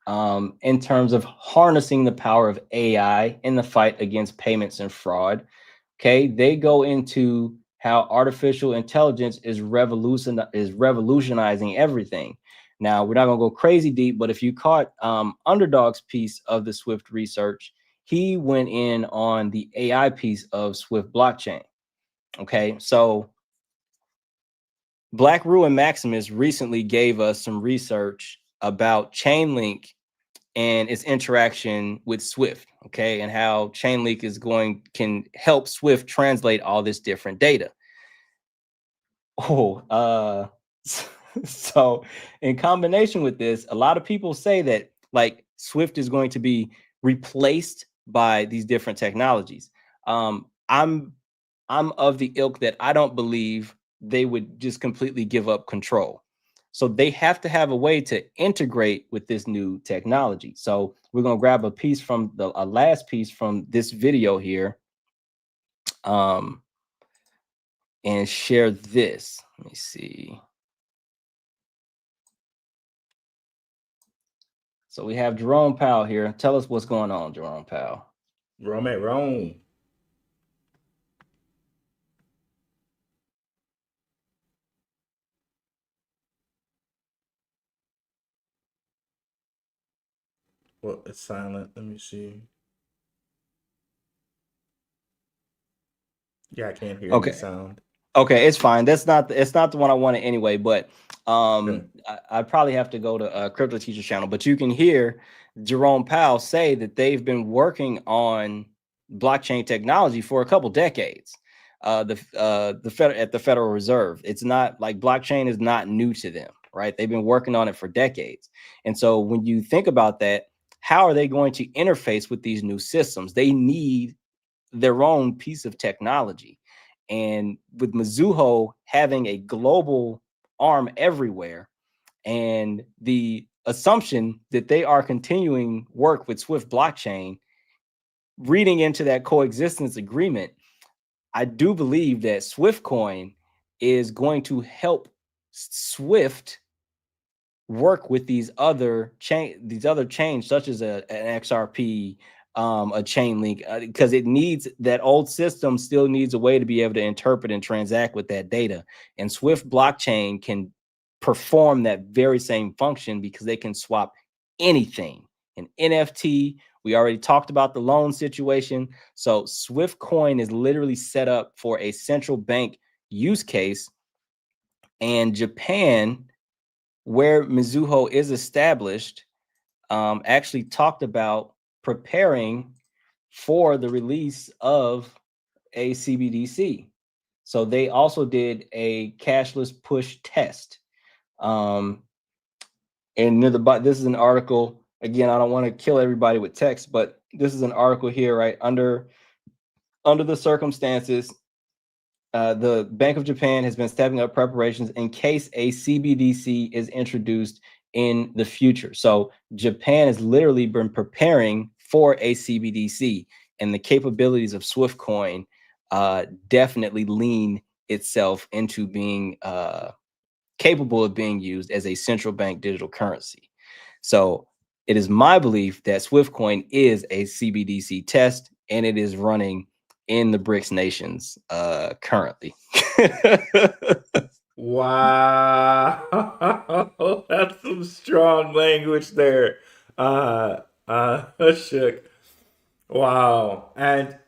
in terms of harnessing the power of AI in the fight against payments and fraud. Okay, they go into how artificial intelligence is revolutionizing everything. Now, we're not going to go crazy deep, but if you caught Underdog's piece of the Swift research, he went in on the AI piece of Swift blockchain. Okay, so Blackrue and Maximus recently gave us some research about Chainlink and its interaction with Swift, okay, and how Chainlink can help Swift translate all this different data. So in combination with this, a lot of people say that like Swift is going to be replaced by these different technologies. I'm of the ilk that I don't believe they would just completely give up control. So they have to have a way to integrate with this new technology. So we're going to grab a piece from a last piece from this video here. and share this. Let me see. So we have Jerome Powell here. Tell us what's going on, Jerome Powell. Rome at Rome. Well, it's silent. Let me see. Yeah, I can't hear any sound. Okay, it's fine. It's not the one I wanted anyway, but I probably have to go to Crypto Teacher channel, but you can hear Jerome Powell say that they've been working on blockchain technology for a couple decades. At the Federal Reserve, it's not like blockchain is not new to them, right? They've been working on it for decades. And so when you think about that, how are they going to interface with these new systems? They need their own piece of technology. And with MIZUHO having a global arm everywhere, and the assumption that they are continuing work with Swift blockchain, reading into that coexistence agreement, I do believe that Swift coin is going to help Swift work with these other chains, such as an XRP, a chain link, because it needs that old system still needs a way to be able to interpret and transact with that data. And Swift blockchain can perform that very same function because they can swap anything. An NFT, we already talked about the loan situation. So Swift coin is literally set up for a central bank use case. And Japan, where MIZUHO is established, actually talked about preparing for the release of a CBDC. So they also did a cashless push test. And near the bottom, this is an article. Again, I don't want to kill everybody with text, but this is an article here, right? Under the circumstances, the Bank of Japan has been stepping up preparations in case a CBDC is introduced in the future. So Japan has literally been preparing for a CBDC, and the capabilities of Swift coin definitely lean itself into being capable of being used as a central bank digital currency. So it is my belief that Swift coin is a CBDC test, and it is running in the BRICS nations currently. Wow. That's some strong language there. Shook. Wow. And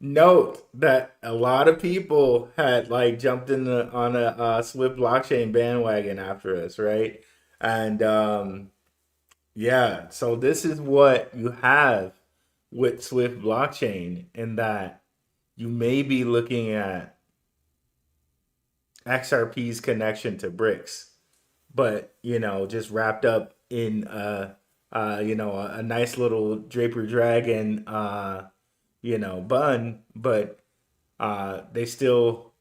note that a lot of people had like jumped on a Swift blockchain bandwagon after us, right? And yeah, so this is what you have with Swift blockchain, in that you may be looking at XRP's connection to BRICS, but just wrapped up in a nice little Draper Dragon bun, but they still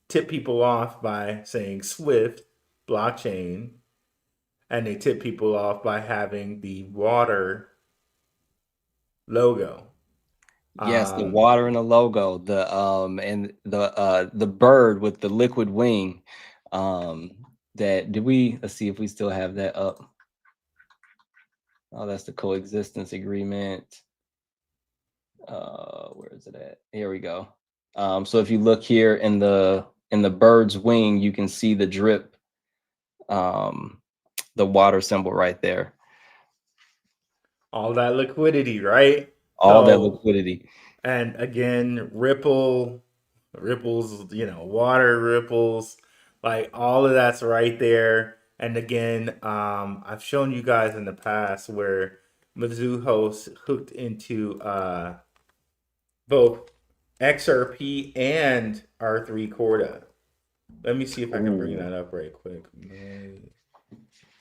tip people off by saying Swift blockchain, and they tip people off by having the water logo. Yes, the water and the logo, and the bird with the liquid wing. Let's see if we still have that up. Oh, that's the coexistence agreement. Where is it at? Here we go. So if you look here in the bird's wing, you can see the drip, the water symbol right there. All that liquidity, right? All that liquidity. And again, ripples, water ripples, like all of that's right there. And again, I've shown you guys in the past where MIZUHO's hooked into both XRP and R3 Corda. Let me see if I can bring that up right quick.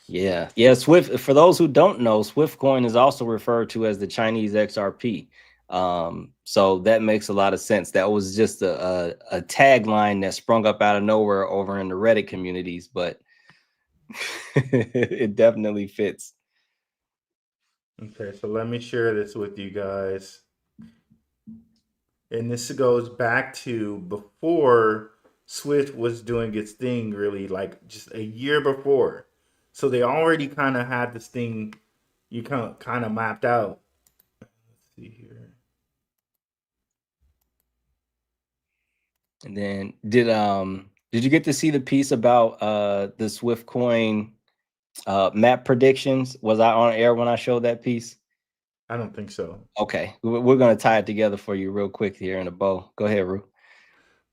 Yeah. Swift. For those who don't know, Swift coin is also referred to as the Chinese XRP. So that makes a lot of sense. That was just a tagline that sprung up out of nowhere over in the Reddit communities, but it definitely fits. Okay, so let me share this with you guys. And this goes back to before Swift was doing its thing, really, like just a year before. So they already kind of had this thing you kind of mapped out. Let's see here. And then did you get to see the piece about the Swift coin map predictions? Was I on air when I showed that piece? I don't think so. Okay, we're going to tie it together for you real quick here in a bow. Go ahead, Ru.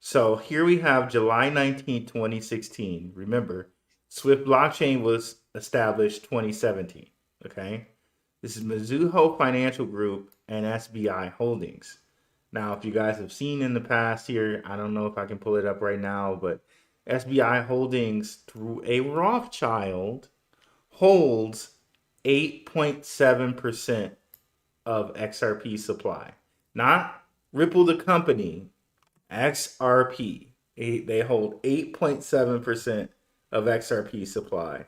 So here we have July 19, 2016. Remember, Swift blockchain was established 2017. Okay. This is MIZUHO Financial Group and SBI Holdings. Now, if you guys have seen in the past here, I don't know if I can pull it up right now, but SBI Holdings, through a Rothschild, holds 8.7% of XRP supply. Not Ripple the company, XRP. They hold 8.7% of XRP supply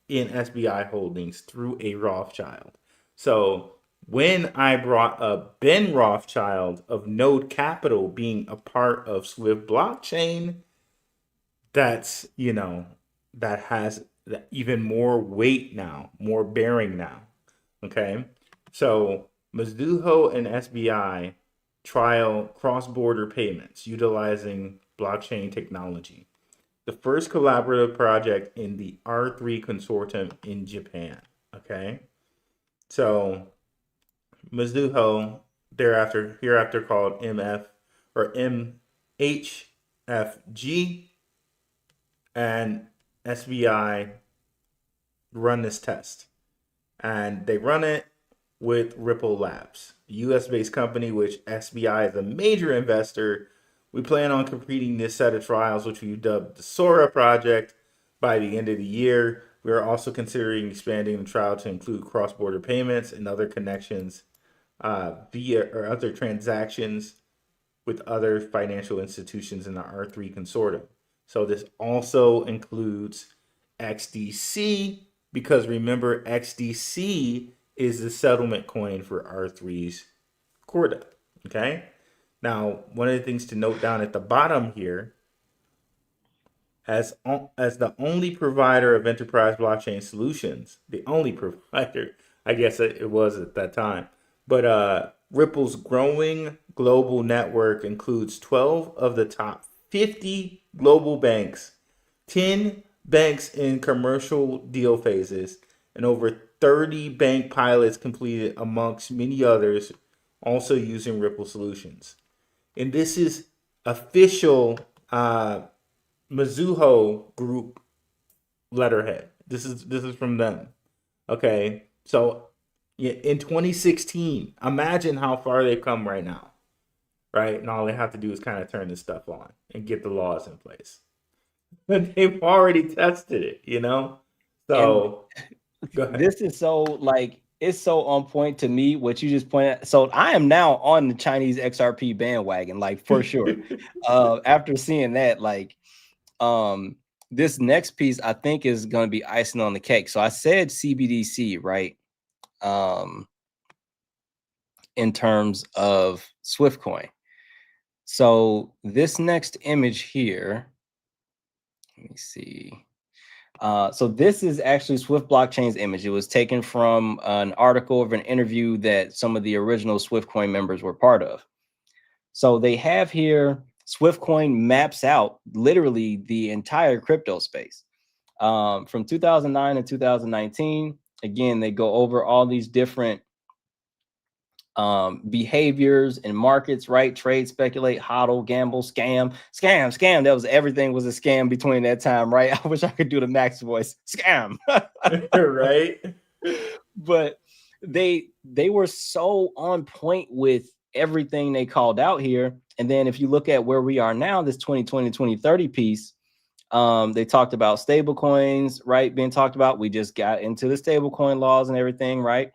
in SBI Holdings through a Rothschild. So when I brought up Ben Rothschild of Node Capital being a part of Swift blockchain, that's, that has even more weight now, more bearing now. Okay. So MIZUHO and SBI trial cross-border payments utilizing blockchain technology. The first collaborative project in the R3 consortium in Japan. Okay. So MIZUHO, hereafter called MF or MHFG, and SBI run this test. And they run it with Ripple Labs, a US-based company which SBI is a major investor. We plan on completing this set of trials, which we've dubbed the Sora project, by the end of the year. We are also considering expanding the trial to include cross-border payments and other connections via or other transactions with other financial institutions in the R3 consortium. So this also includes XDC, because remember, XDC is the settlement coin for R3's Corda. Okay. Now, one of the things to note down at the bottom here, as the only provider of enterprise blockchain solutions, the only provider, I guess it was at that time, but Ripple's growing global network includes 12 of the top 50 global banks, 10 banks in commercial deal phases, and over 30 bank pilots completed, amongst many others, also using Ripple solutions. And this is official MIZUHO group letterhead. This is from them. Okay, so in 2016, imagine how far they've come right now, right? And all they have to do is kind of turn this stuff on and get the laws in place. But they've already tested it, So go ahead. This is so it's so on point to me what you just pointed out. So I am now on the Chinese XRP bandwagon, for sure. After seeing that, this next piece I think is going to be icing on the cake. So I said CBDC, right? In terms of Swift coin. So this next image here, let me see. So this is actually Swift blockchain's image. It was taken from an article of an interview that some of the original Swift coin members were part of. So they have here, Swift coin maps out literally the entire crypto space. From 2009 to 2019, again, they go over all these different behaviors in markets, right? Trade, speculate, hodl, gamble, scam. That was everything was a scam between that time, right? I wish I could do the Max voice. Scam. Right. But they were so on point with everything they called out here. And then if you look at where we are now, this 2020, 2030 piece, they talked about stable coins, right? Being talked about. We just got into the stable coin laws and everything, right?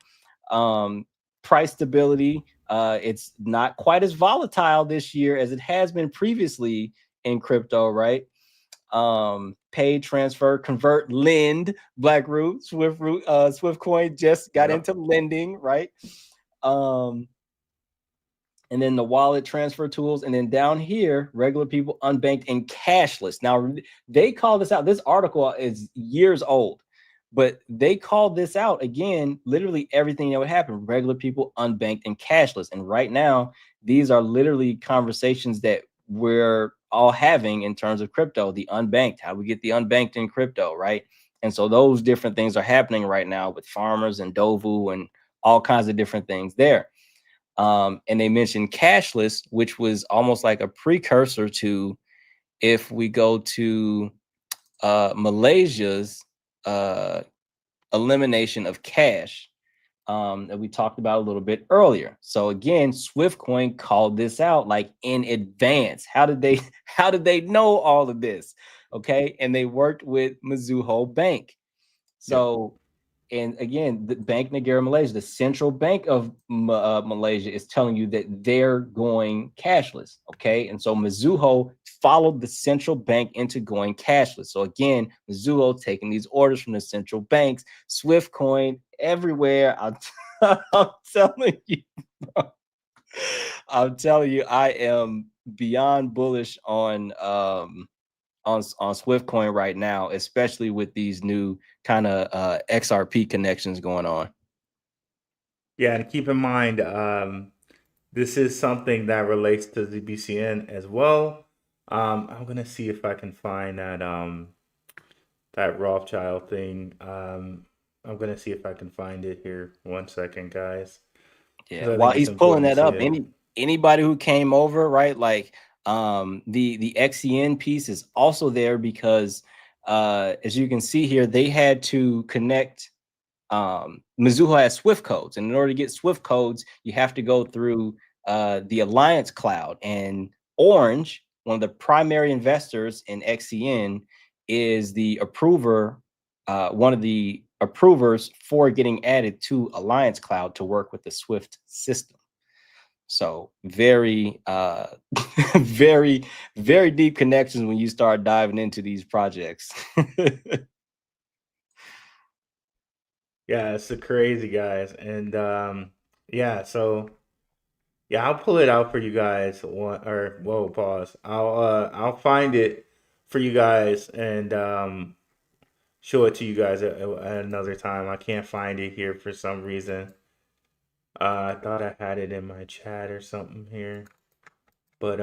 Price stability. It's not quite as volatile this year as it has been previously in crypto, right? Pay, transfer, convert, lend. Blackrue, Swift coin just got into lending, right? and then the wallet transfer tools, and then down here, regular people, unbanked, and cashless. Now, they call this out. This article is years old, but they called this out again, literally everything that would happen, regular people, unbanked, and cashless. And right now, these are literally conversations that we're all having in terms of crypto, the unbanked, how we get the unbanked in crypto, right? And so those different things are happening right now with farmers and Dovu and all kinds of different things there. And they mentioned cashless, which was almost like a precursor to, if we go to Malaysia's elimination of cash that we talked about a little bit earlier. So again, SwiftCoin called this out like in advance. How did they know all of this? Okay, and they worked with MIZUHO Bank. So. And again, the Bank Negara Malaysia, the central bank of Malaysia, is telling you that they're going cashless. Okay. And so MIZUHO followed the central bank into going cashless. So again, MIZUHO taking these orders from the central banks, SwiftCoin everywhere. I'm telling you, I'm telling you, I am beyond bullish on SwiftCoin right now, especially with these new kind of XRP connections going on. Yeah, and keep in mind, this is something that relates to the BCN as well. I'm gonna see if I can find that Rothschild thing. I'm gonna see if I can find it here. 1 second, guys. Yeah, while he's pulling that up, anybody who came over, right? Like the XEN piece is also there because as you can see here, they had to connect. MIZUHO has Swift codes, and in order to get Swift codes, you have to go through the Alliance Cloud. And Orange, one of the primary investors in XEN, is the approver, one of the approvers for getting added to Alliance Cloud to work with the Swift system. So very, very, very deep connections when you start diving into these projects. Yeah, it's crazy, guys. And yeah, so yeah, I'll pull it out for you guys. Whoa, pause. I'll find it for you guys and show it to you guys at another time. I can't find it here for some reason. I thought I had it in my chat or something here. But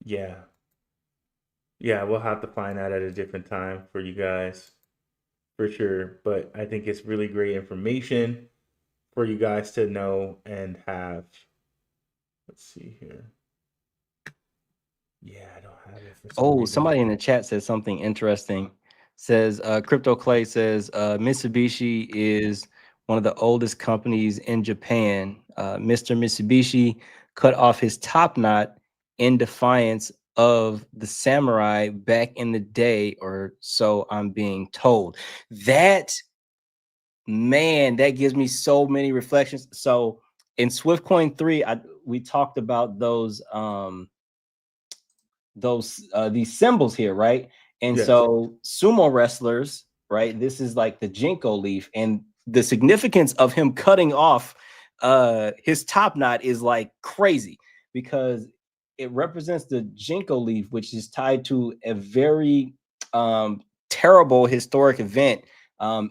yeah. Yeah, we'll have to find that at a different time for you guys. For sure. But I think it's really great information for you guys to know and have. Let's see here. Yeah, I don't have it for some reason. Somebody in the chat says something interesting. Says Crypto Clay says Mitsubishi is one of the oldest companies in Japan. Mr. Mitsubishi cut off his top knot in defiance of the samurai back in the day, or so I'm being told. That, man, that gives me so many reflections. So in SwiftCoin 3, we talked about those these symbols here, right? And Yes. so sumo wrestlers, right? This is like the Jinko leaf, and the significance of him cutting off his top knot is like crazy, because it represents the Jinko leaf, which is tied to a very terrible historic event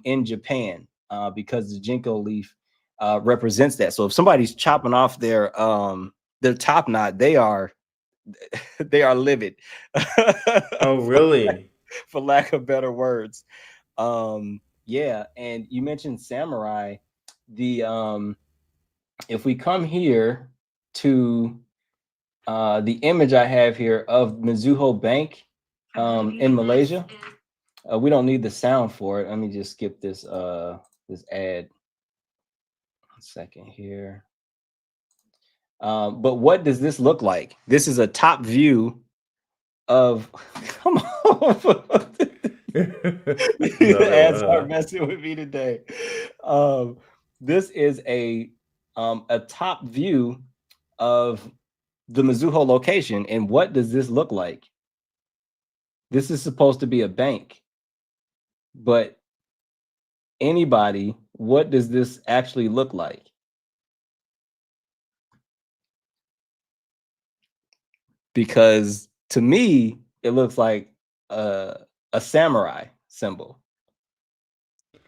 in Japan, because the Jinko leaf represents that. So if somebody's chopping off their top knot, they are livid. Oh, really? For lack of better words. Yeah, and you mentioned samurai. The if we come here to the image I have here of MIZUHO Bank in Malaysia, we don't need the sound for it. Let me just skip this this ad. 1 second here. But what does this look like? This is a top view of, come on. The ads aren't messing with me today. This is a top view of the MIZUHO location. And what does this look like? This is supposed to be a bank, but anybody, what does this actually look like? because to me it looks like a samurai symbol,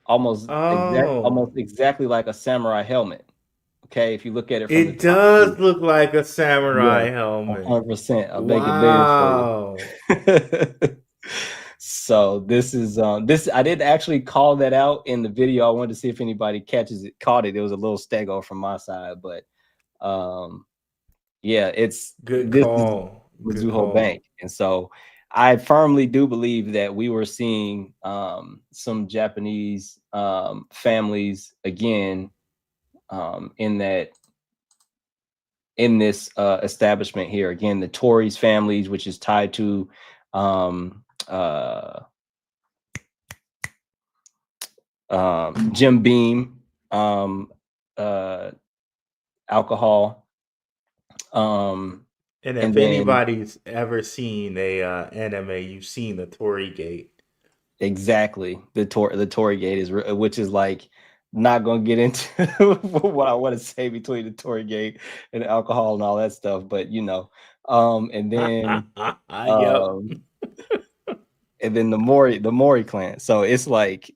almost Oh, exactly like a samurai helmet. Okay, if you look at it from the it top does view, look like a yeah, samurai helmet. 100%. I'll make it bigger for you. Wow. So this is this I didn't actually call that out in the video. I wanted to see if anybody caught it. It was a little stego from my side, but yeah, Good this is call. Good Mizuho call. Bank. And so I firmly do believe that we were seeing some Japanese families again in this establishment here. Again, the Tories families, which is tied to Jim Beam, alcohol, And and if then anybody's ever seen a anime, you've seen the Tory Gate. exactly the Tory Gate is, which is like not gonna get into what I want to say between the Tory Gate and alcohol and all that stuff, but and then Yep. um, and then the Mori clan. So it's like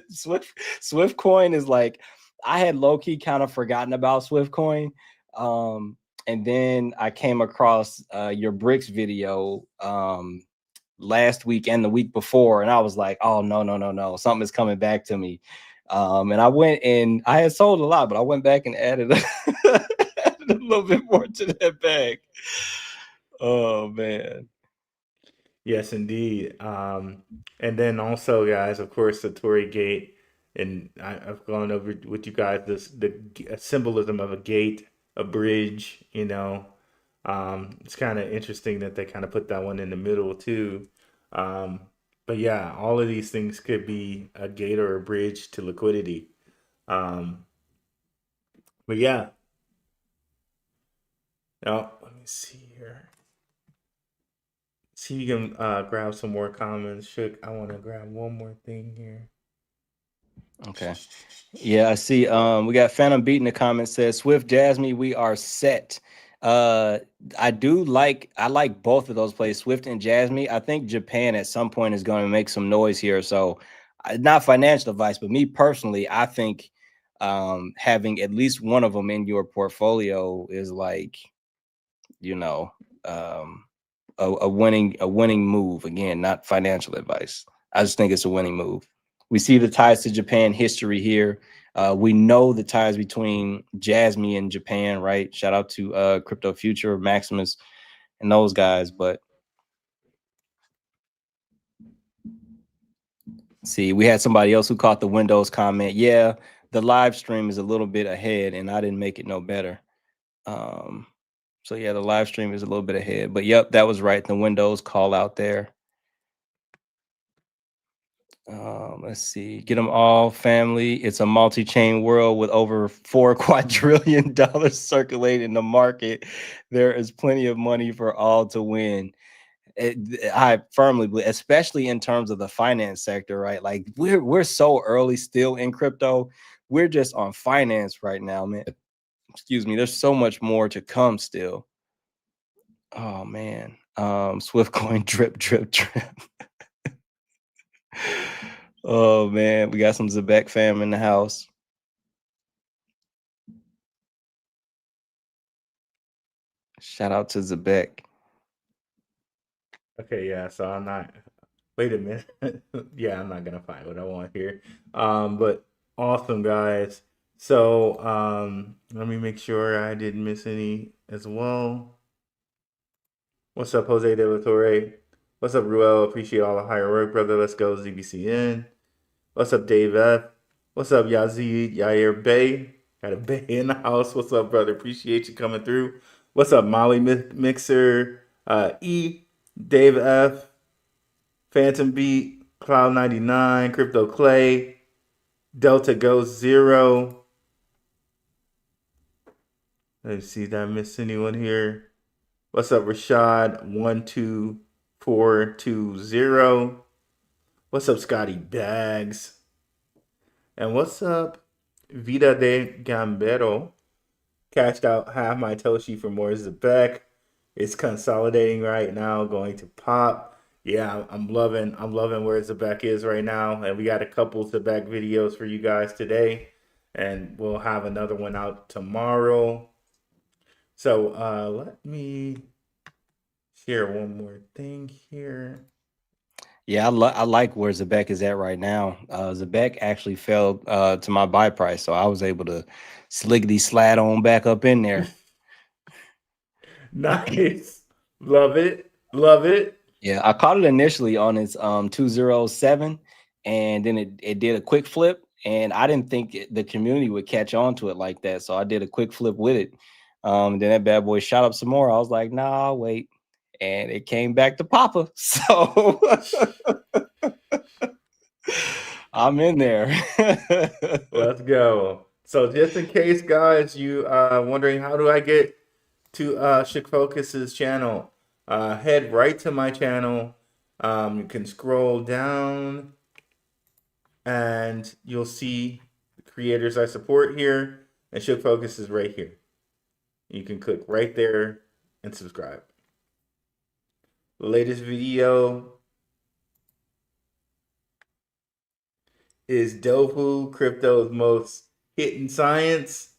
Swift Coin is like, I had low key kind of forgotten about Swift Coin. And then I came across your BRICS video last week and the week before, and I was like, oh no, something is coming back to me. And I went and I had sold a lot, but I went back and added added a little bit more to that bag. Oh man. Yes, indeed. And then also, guys, of course, the Tory Gate, and I've gone over with you guys the symbolism of a gate, a bridge. It's kind of interesting that they kind of put that one in the middle too. Um, but yeah, all of these things could be a gate or a bridge to liquidity. Um, but yeah, now let me see here. See if you can grab some more comments. Shook, I want to grab one more thing here. Okay. Yeah, I see. We got Phantom Beat in the comments, says Swift Jasmine, we are set. I like both of those plays, Swift and Jasmine. I think Japan at some point is going to make some noise here. So not financial advice, but me personally, I think having at least one of them in your portfolio is like, a winning move. Again, not financial advice. I just think it's a winning move. We see the ties to Japan history here. We know the ties between Jasmine and Japan, right? Shout out to Crypto Future, Maximus, and those guys. But see, we had somebody else who caught the Windows comment. Yeah, the live stream is a little bit ahead, and I didn't make it no better. So yeah, the live stream is a little bit ahead. But yep, that was right. The Windows call out there. Let's see. Get them all, family. It's a multi-chain world with over $4 quadrillion circulating in the market. There is plenty of money for all to win. I firmly believe, especially in terms of the finance sector, right? Like we're so early still in crypto. We're just on finance right now, man. Excuse me. There's so much more to come still. Oh man. Swiftcoin drip. Oh man, we got some ZEBEC fam in the house. Shout out to ZEBEC. Okay, yeah. So I'm not. Wait a minute. Yeah, I'm not gonna find what I want here. But awesome, guys. So let me make sure I didn't miss any as well. What's up, Jose De La Torre? What's up, Ruel? Appreciate all the hard work, brother. Let's go, ZBCN. What's up, Dave F? What's up, Yazid Yair Bay? Got a Bay in the house. What's up, brother? Appreciate you coming through. What's up, Molly Mixer? E, Dave F, Phantom Beat, Cloud 99, Crypto Clay, Delta Ghost 0. Let's see, did I miss anyone here? What's up, Rashad 12420? What's up, Scotty Bags? And what's up, Vida de Gambero? Cashed out half my Toshi for more ZEBEC. It's consolidating right now, going to pop. Yeah, I'm loving where ZEBEC is right now. And we got a couple ZEBEC videos for you guys today. And we'll have another one out tomorrow. So let me share one more thing here. Yeah, I like where ZEBEC is at right now. ZEBEC actually fell to my buy price, so I was able to slickety slide on back up in there. Nice. Love it. Love it. Yeah, I caught it initially on its 207, and then it did a quick flip, and I didn't think the community would catch on to it like that, so I did a quick flip with it. Then that bad boy shot up some more. I was like, nah, I'll wait. And it came back to Papa. So I'm in there. Let's go. So just in case, guys, you wondering how do I get to Shook Focus's channel, head right to my channel. You can scroll down and you'll see the creators I support here, and Shook Focus is right here. You can click right there and subscribe. The latest video is Dofu, crypto's most hidden science.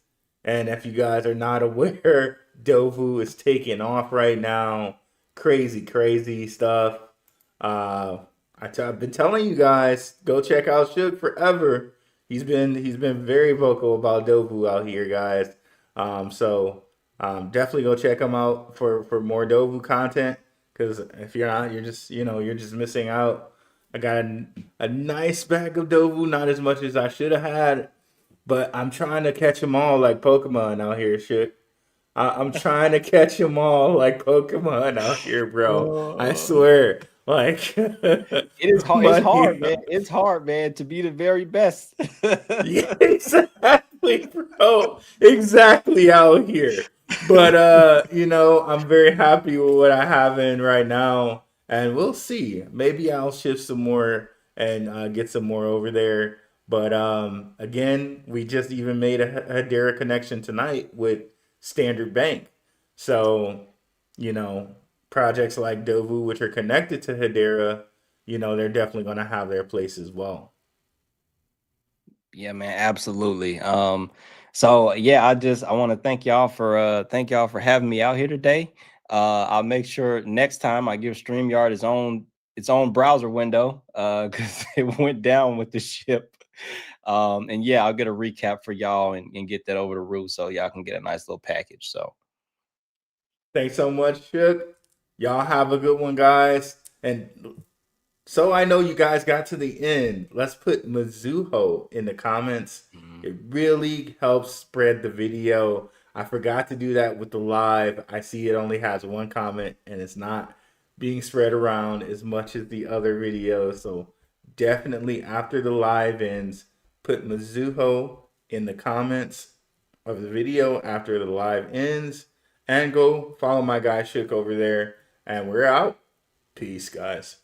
And if you guys are not aware, Dofu is taking off right now. Crazy stuff. I've been telling you guys, go check out Shook forever. He's been very vocal about Dofu out here, guys. So definitely go check him out for more Dofu content. Because if you're not, you're just missing out. I got a nice bag of Dofu, not as much as I should have had, but I'm trying to catch them all like Pokemon out here, shit. I'm trying to catch them all like Pokemon out here, bro. I swear. Like it is hard. It's hard, man. It's hard, man, to be the very best. Yeah, exactly, bro. Exactly out here. But I'm very happy with what I have in right now, and we'll see. Maybe I'll shift some more and get some more over there. But again, we just even made a Hedera connection tonight with Standard Bank. So, projects like Dofu, which are connected to Hedera, they're definitely going to have their place as well. Yeah, man, absolutely. So yeah, I want to thank y'all for having me out here today. I'll make sure next time I give StreamYard its own browser window because it went down with the ship. And yeah, I'll get a recap for y'all and get that over to Rue so y'all can get a nice little package. So thanks so much, Shook. Y'all have a good one, guys. And so I know you guys got to the end. Let's put MIZUHO in the comments. It really helps spread the video. I forgot to do that with the live. I see it only has one comment and it's not being spread around as much as the other videos. So definitely after the live ends, put MIZUHO in the comments of the video after the live ends. And go follow my guy Shook over there. And we're out. Peace, guys.